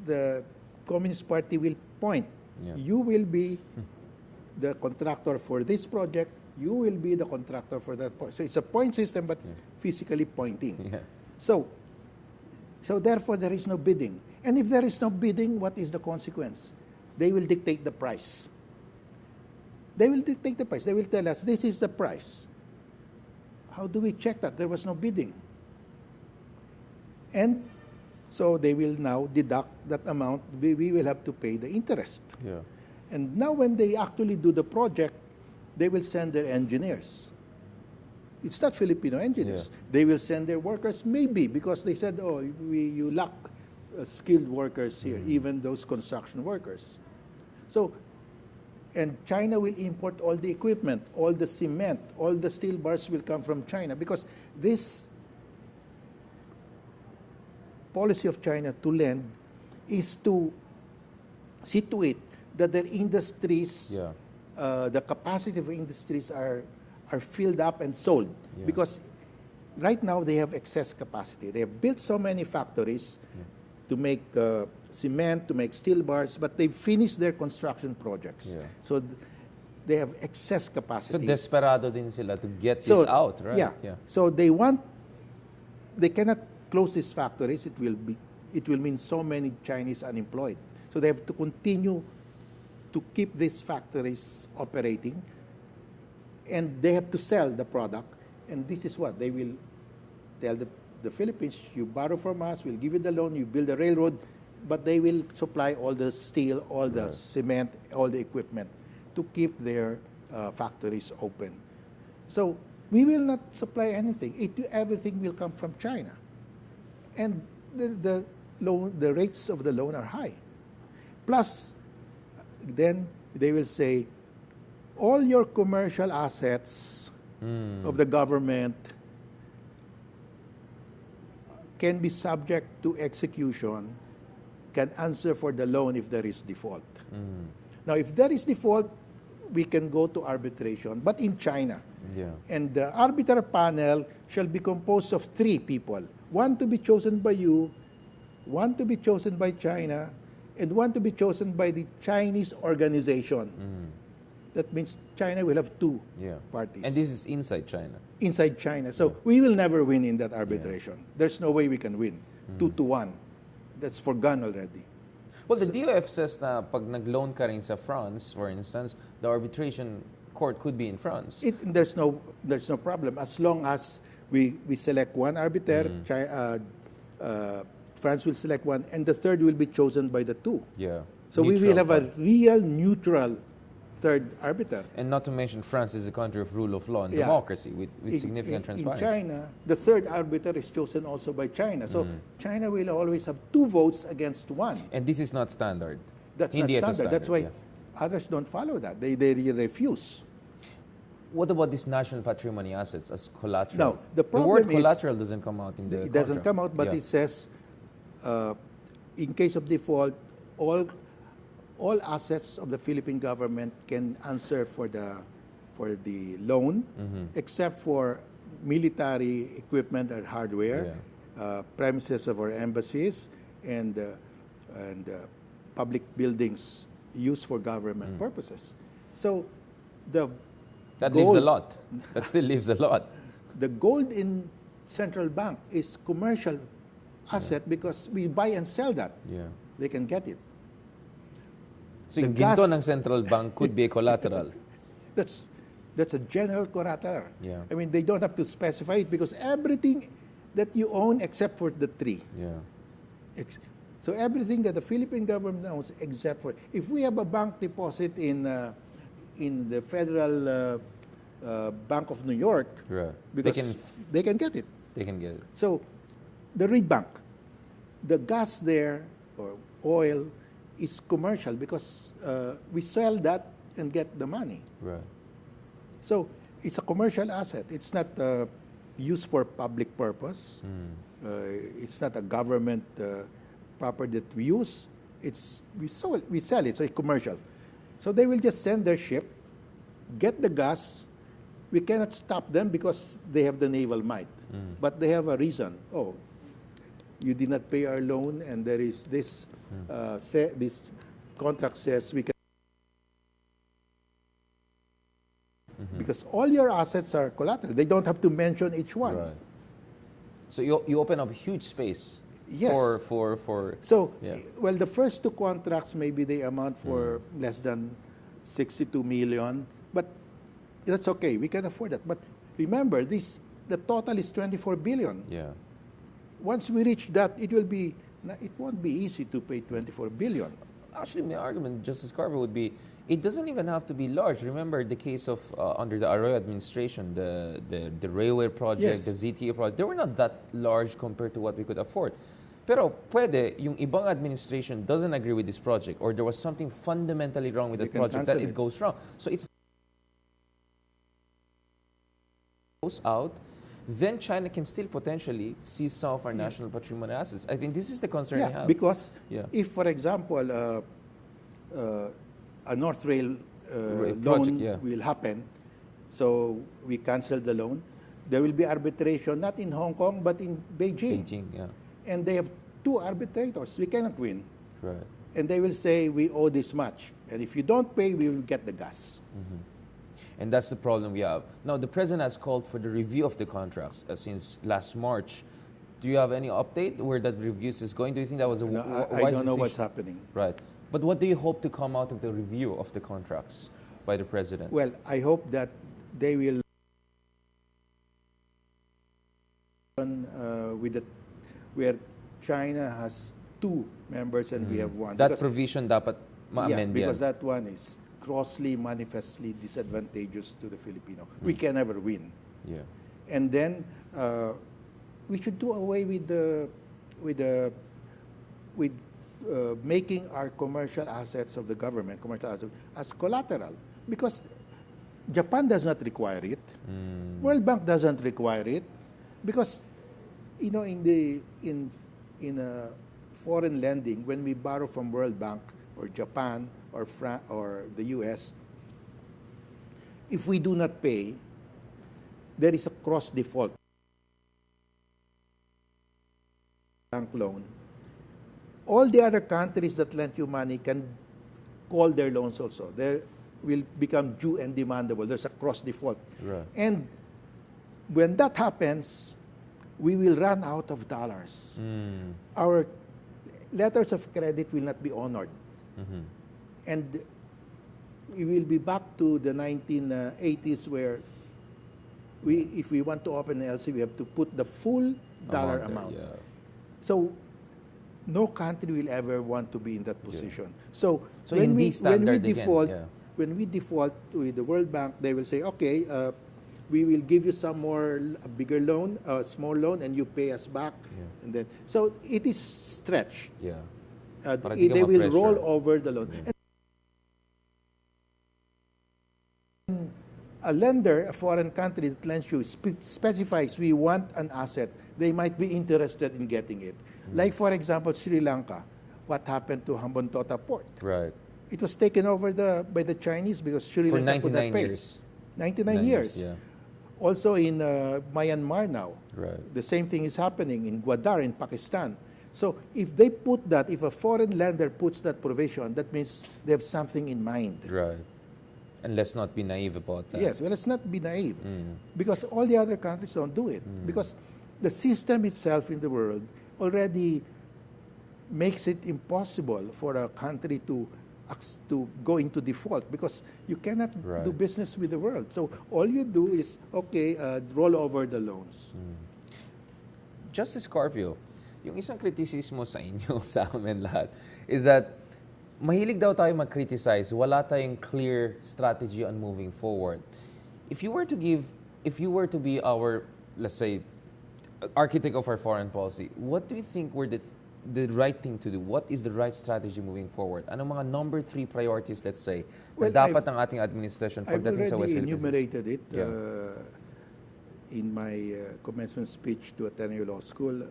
The Communist Party will point. Yeah. You will be the contractor for this project. You will be the contractor for that point. So it's a point system, but physically pointing. Yeah. So therefore, there is no bidding. And if there is no bidding, what is the consequence? They will dictate the price. They will dictate the price. They will tell us, this is the price. How do we check that? There was no bidding. And so they will now deduct that amount. We will have to pay the interest. Yeah. And now when they actually do the project, they will send their engineers. It's not Filipino engineers. Yeah. They will send their workers, maybe, because they said, oh, you lack skilled workers here, even those construction workers. So, and China will import all the equipment, all the cement, all the steel bars will come from China, because this policy of China to lend is to see to it that their industries, the capacity of industries are filled up and sold. Yeah. Because right now they have excess capacity. They have built so many factories to make cement, to make steel bars, but they've finished their construction projects. Yeah. So they have excess capacity. So desperado din sila to get this out, right? Yeah. So they cannot close these factories. It will mean so many Chinese unemployed. So they have to continue to keep these factories operating, and they have to sell the product. And this is what they will tell the Philippines: you borrow from us, we'll give you the loan, you build a railroad, but they will supply all the steel, all the cement, all the equipment to keep their factories open. So we will not supply anything. Everything will come from China. And the rates of the loan are high. Plus, then they will say, all your commercial assets of the government can be subject to execution, can answer for the loan if there is default. Now, if there is default, we can go to arbitration, but in China. Yeah. And the arbiter panel shall be composed of 3 people. 1 to be chosen by you, 1 to be chosen by China, and 1 to be chosen by the Chinese organization. That means China will have 2 parties. And this is inside China. Inside China. So we will never win in that arbitration. There's no way we can win. 2-1. That's for gone already. Well, the DOF says na pag nag-loan ka rin sa France, for instance, the arbitration court could be in France. There's no problem as long as we select 1 arbiter. France will select 1, and the 3rd will be chosen by the 2. Yeah. So we will have a real neutral 3rd arbiter. And not to mention, France is a country of rule of law and democracy with significant transparency. In China, the 3rd arbiter is chosen also by China. So China will always have 2 votes against 1. And this is not standard. That's not standard. That's why others don't follow that. They refuse. What about these national patrimony assets as collateral? No, the word collateral doesn't come out in the It doesn't come out, but it says, in case of default, all assets of the Philippine government can answer for the loan, except for military equipment and hardware, premises of our embassies, and public buildings used for government purposes. So that leaves a lot. That still leaves a lot. The gold in central bank is commercial asset because we buy and sell that. Yeah. They can get it. So yung ginto ng central bank could be a collateral. That's That's a general collateral. Yeah. I mean, they don't have to specify it because everything that you own except for the tree. Yeah. So everything that the Philippine government owns except for, if we have a bank deposit in the Federal Bank of New York, Right. because they can get it. They can get it. So the Reed Bank, the gas there or oil is commercial because we sell that and get the money. Right. So it's a commercial asset. It's not used for public purpose. It's not a government property that we use. We sell it, so it's commercial. So they will just send their ship, get the gas. We cannot stop them because they have the naval might. But they have a reason. Oh, you did not pay our loan, and there is this. This contract says we can. Because all your assets are collateral. They don't have to mention each one. Right. So you open up huge space. Yes. For So, yeah. well, the first two contracts, maybe they amount for less than 62 million, but that's okay. We can afford that. But remember, the total is 24 billion. Yeah. Once we reach that, it won't be easy to pay 24 billion. Actually, my argument, Justice Carpio, would be it doesn't even have to be large. Remember the case of under the Arroyo administration, the railway project, Yes. the ZTA project. They were not that large compared to what we could afford. Pero pwede yung ibang administration doesn't agree with this project, or there was something fundamentally wrong with the project that it goes wrong. So it goes out. Then China can still potentially seize some of our national patrimonial assets. I think this is the concern I have. Because Yeah. if, for example, a North Rail Project, loan yeah. will happen, so we cancel the loan, there will be arbitration not in Hong Kong but in Beijing. Beijing, yeah. And they have two arbitrators. We cannot win. Right. And they will say, we owe this much. And if you don't pay, we will get the gas. And that's the problem we have. Now, the President has called for the review of the contracts since last March. Do you have any update where that review is going? Do you think that was a No, wise I don't know what's decision? happening. Right. But what do you hope to come out of the review of the contracts by the President? Well, I hope that they will where China has two members and we have one. That Because- provision dapat ma-amend because yan. that one is grossly, manifestly disadvantageous to the Filipino. We can never win. Yeah. And then we should do away with making our commercial assets of the government, commercial assets, as collateral, because Japan does not require it. World Bank doesn't require it, because in foreign lending, when we borrow from World Bank or Japan or the US, if we do not pay, there is a cross default bank loan. All the other countries that lend you money can call their loans also. They will become due and demandable. There's a cross default. Right. And when that happens, we will run out of dollars. Our letters of credit will not be honored. And we will be back to the 1980s where if we want to open an LC, we have to put the full dollar amount. Yeah. So no country will ever want to be in that position. So hindi when we standard default, again, yeah. when we default with the World Bank, they will say, okay, we will give you a bigger loan, a small loan, and you pay us back. Yeah. And then, so it is stretch. Yeah. They will roll over the loan. And a lender, a foreign country that lends you, specifies we want an asset, they might be interested in getting it. Like, for example, Sri Lanka, what happened to Hambantota Port? Right. It was taken over by the Chinese because Sri For Lanka could not 99 pay. years. 99 years. Yeah. Also in Myanmar now. Right. The same thing is happening in Gwadar in Pakistan. So if they put that, if a foreign lender puts that provision, that means they have something in mind. Right. And let's not be naive about that. Yes, well, let's not be naive. Because all the other countries don't do it. Because the system itself in the world already makes it impossible for a country to to go into default because you cannot Right. do business with the world. So all you do is, roll over the loans. Justice Carpio, yung isang kritisismo sa inyo, sa amin lahat, is that mahilig daw tayo mag-criticize, wala tayong clear strategy on moving forward. If you were to be our, let's say, architect of our foreign policy, what do you think were the right thing to do? What is the right strategy moving forward? Anong mga number 3 priorities, let's say, na dapat ng ating administration pagdating sa West I've already Philippines? enumerated it Yeah. in my commencement speech to Ateneo Law School.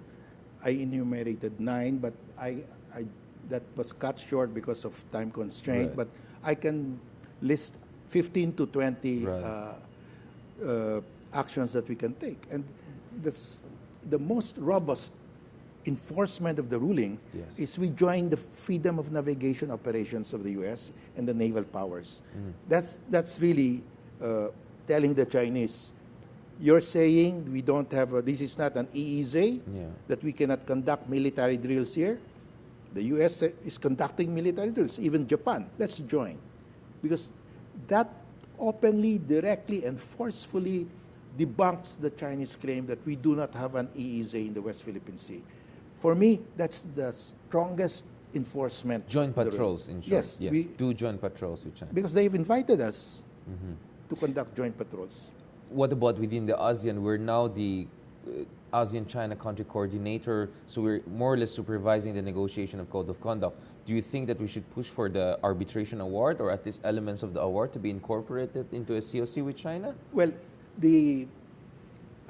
I enumerated 9, but that was cut short because of time constraint. Right. But I can list 15 to 20 actions that we can take. And the most robust enforcement of the ruling is we join the freedom of navigation operations of the U.S. and the naval powers. That's really telling the Chinese, you're saying we don't have this is not an EEZ, that we cannot conduct military drills here. The U.S. is conducting military drills, even Japan. Let's join. Because that openly, directly, and forcefully debunks the Chinese claim that we do not have an EEZ in the West Philippine Sea. For me, that's the strongest enforcement. Joint patrols, in short. Yes. Do joint patrols with China. Because they've invited us to conduct joint patrols. What about within the ASEAN? We're now the ASEAN-China country coordinator, so we're more or less supervising the negotiation of Code of Conduct. Do you think that we should push for the arbitration award or at least elements of the award to be incorporated into a COC with China? Well,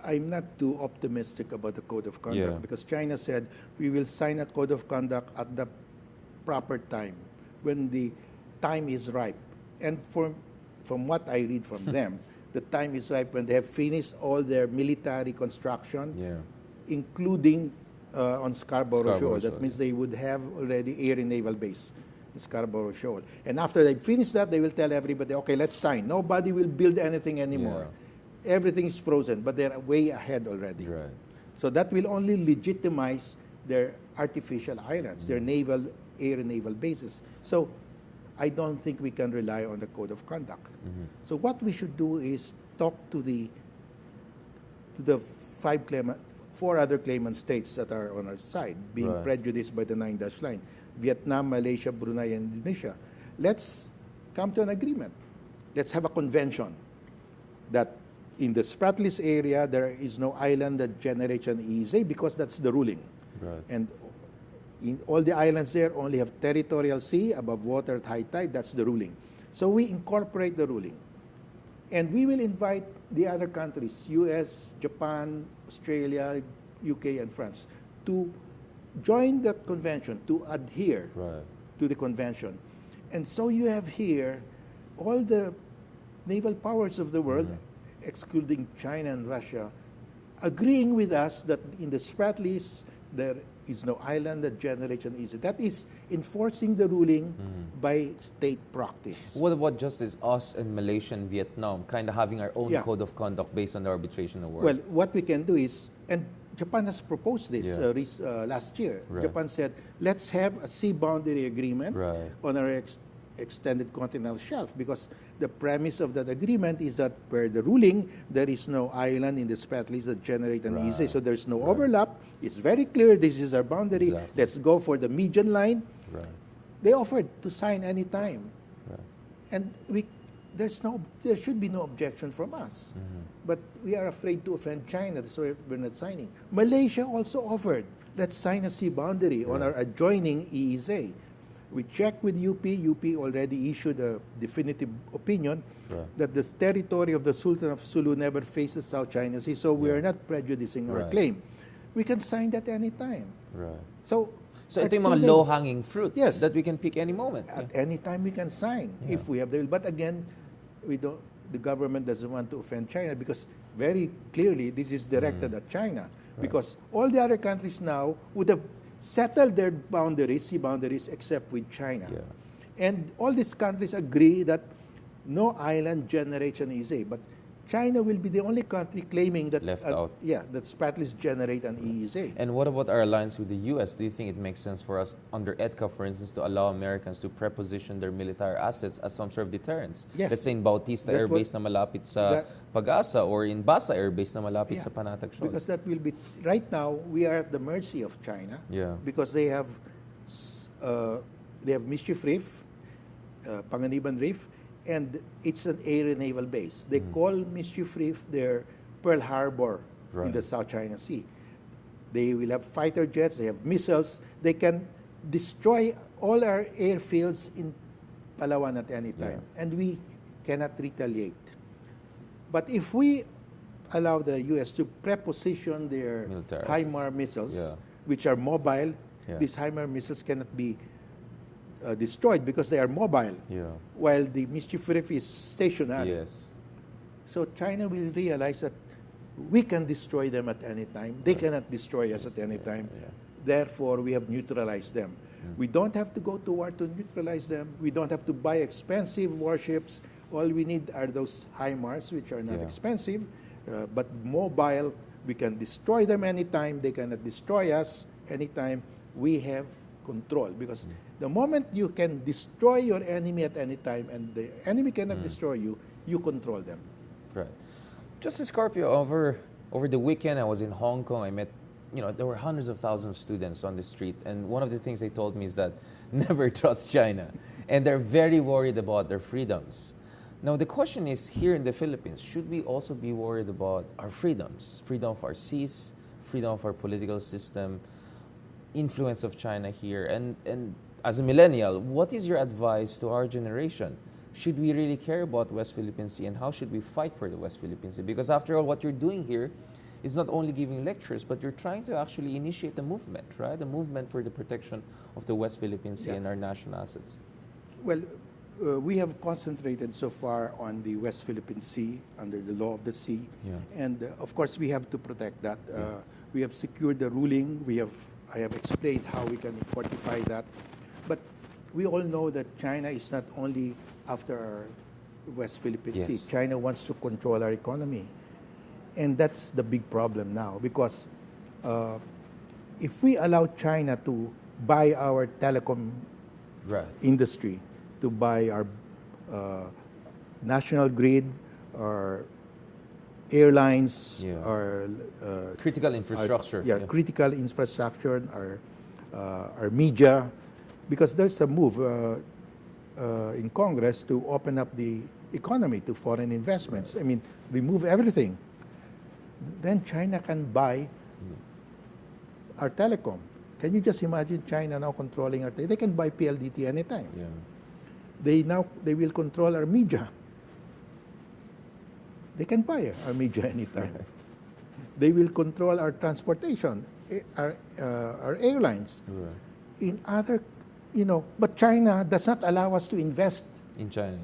I'm not too optimistic about the Code of Conduct because China said we will sign a Code of Conduct at the proper time, when the time is ripe. And from what I read from them, the time is ripe when they have finished all their military construction, including on Scarborough Shoal. That means they would have already air and naval base in Scarborough Shoal. And after they finish that, they will tell everybody, okay, let's sign. Nobody will build anything anymore. Everything is frozen, but they're way ahead already. Right. So that will only legitimize their artificial islands, their air and naval bases. So I don't think we can rely on the Code of Conduct. So what we should do is talk to the 4 other claimant states that are on our side, being prejudiced by the 9-dash line: Vietnam, Malaysia, Brunei, and Indonesia. Let's come to an agreement. Let's have a convention that in the Spratlys area there is no island that generates an EEZ because that's the ruling. And in all the islands there only have territorial sea above water at high tide. That's the ruling. So we incorporate the ruling. And we will invite the other countries, US, Japan, Australia, UK, and France, to join the convention, to adhere to the convention. And so you have here all the naval powers of the world, excluding China and Russia, agreeing with us that in the Spratlys there is no island that generates an EEZ. That is enforcing the ruling by state practice. What about just as us and Malaysia and Vietnam kind of having our own code of conduct based on the arbitration award? Well, what we can do is, and Japan has proposed this last year. Japan said, let's have a sea boundary agreement on our extended continental shelf, because the premise of that agreement is that per the ruling, there is no island in the Spratlys that generate an EEZ. So there's no overlap. It's very clear this is our boundary. Let's go for the median line. They offered to sign any time. And there should be no objection from us. But we are afraid to offend China, so we're not signing. Malaysia also offered, let's sign a sea boundary on our adjoining EEZ. We checked with UP. UP already issued a definitive opinion that the territory of the Sultan of Sulu never faces South China Sea, so we are not prejudicing our claim. We can sign that any time. So ito yung mga low-hanging fruit that we can pick any moment. At any time we can sign if we have the will. But again, the government doesn't want to offend China, because very clearly this is directed at China. Because all the other countries now would have settled their sea boundaries, except with China. And all these countries agree that no island generates an EEZ. But China will be the only country claiming that Left out. Yeah, that spratlys generate an EEZ. And what about our alliance with the U.S.? Do you think it makes sense for us, under EDCA, for instance, to allow Americans to preposition their military assets as some sort of deterrence? Yes. Let's say in Bautista Air Base na malapit sa Pag-asa, or in Basa Air Base na malapit sa Panatag Shoal. Because that will be, right now, we are at the mercy of China. Yeah. Because they have Mischief Reef, Panganiban Reef, and it's an air and naval base. They call Mischief Reef their Pearl Harbor in the South China Sea. They will have fighter jets, they have missiles. They can destroy all our airfields in Palawan at any time. And we cannot retaliate. But if we allow the U.S. to preposition their HIMARS missiles, which are mobile, these HIMARS missiles cannot be destroyed because they are mobile, while the Mischief Reef is stationary. Yes. So China will realize that we can destroy them at any time. They cannot destroy us at any time. Therefore, we have neutralized them. We don't have to go to war to neutralize them. We don't have to buy expensive warships. All we need are those HIMARS, which are not expensive, but mobile. We can destroy them anytime. They cannot destroy us anytime. We have control, because the moment you can destroy your enemy at any time and the enemy cannot destroy you, you control them. Right. Justice Carpio, over the weekend I was in Hong Kong. I met, there were hundreds of thousands of students on the street, and one of the things they told me is that never trust China, and they're very worried about their freedoms. Now the question is, here in the Philippines, should we also be worried about our freedoms? Freedom of our seas, freedom of our political system, influence of China here, and as a millennial, what is your advice to our generation? Should we really care about West Philippine Sea, and how should we fight for the West Philippine Sea? Because after all, what you're doing here is not only giving lectures, but you're trying to actually initiate a movement, right? A movement for the protection of the West Philippine Sea and our national assets. Well, we have concentrated so far on the West Philippine Sea under the law of the sea, and of course we have to protect that. We have secured the ruling. I have explained how we can fortify that. But we all know that China is not only after our West Philippine Sea. China wants to control our economy. And that's the big problem now, because if we allow China to buy our telecom industry, to buy our national grid, our airlines, our critical infrastructure. Critical infrastructure, our media, because there's a move in Congress to open up the economy to foreign investments. I mean, remove everything. Then China can buy our telecom. Can you just imagine China now controlling our telecom? They can buy PLDT anytime. They will control our media. They can buy our media anytime. They will control our transportation, our airlines. In other, but China does not allow us to invest in China.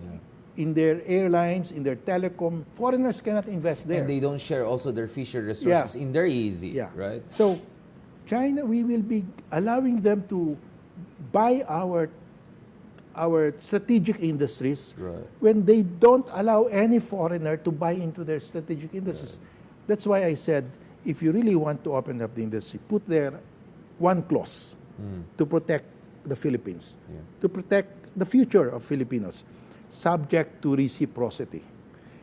In their airlines, in their telecom. Foreigners cannot invest there. And they don't share also their fishery resources in their EEZ, right? So China, we will be allowing them to buy our strategic industries when they don't allow any foreigner to buy into their strategic industries. That's why I said, if you really want to open up the industry, put there one clause to protect the Philippines, to protect the future of Filipinos, subject to reciprocity.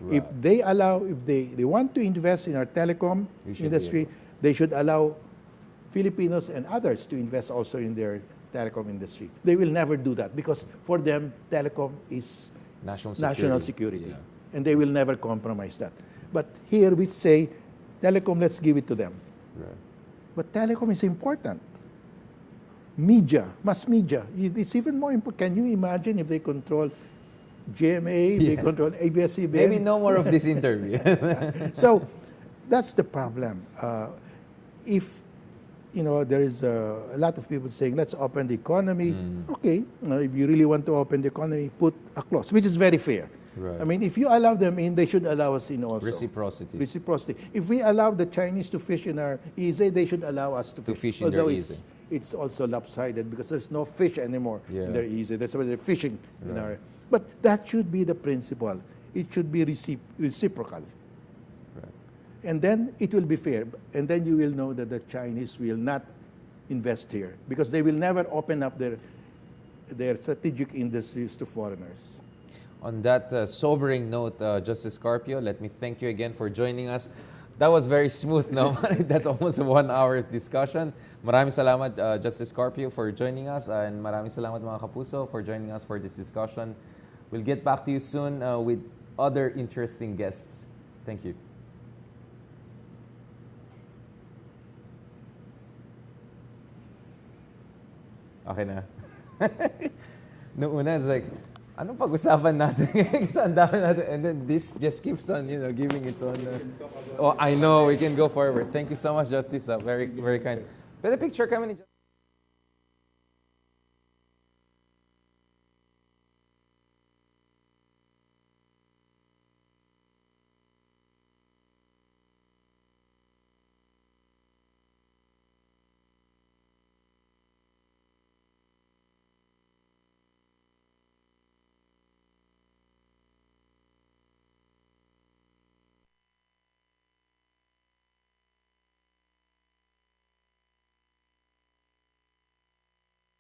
If they want to invest in our telecom industry, they should allow Filipinos and others to invest also in their telecom industry. They will never do that, because for them, telecom is national security. And they will never compromise that. But here we say, telecom, let's give it to them. But telecom is important. Media, mass media, it's even more important. Can you imagine if they control GMA, they control ABS-CBN? Maybe no more of this interview. So that's the problem. If there is a lot of people saying, let's open the economy. Okay, if you really want to open the economy, put a clause, which is very fair. I mean, if you allow them in, they should allow us in also. Reciprocity. If we allow the Chinese to fish in our EEZ, they should allow us to fish in their EEZ. It's also lopsided, because there's no fish anymore in their EEZ. That's why they're fishing in our... But that should be the principle. It should be reciprocal. And then it will be fair. And then you will know that the Chinese will not invest here because they will never open up their strategic industries to foreigners. On that sobering note, Justice Carpio, let me thank you again for joining us. That was very smooth, no? That's almost a 1-hour discussion. Maraming salamat, Justice Carpio, for joining us. And maraming salamat, mga kapuso, for joining us for this discussion. We'll get back to you soon with other interesting guests. Thank you. Okay na. Noong una, it's like, anong pag-usapan natin? Kasi ang dami natin. And then this just keeps on, giving its own... oh, I know. We can go forward. Thank you so much, Justice. Very, very kind. But the picture kami ni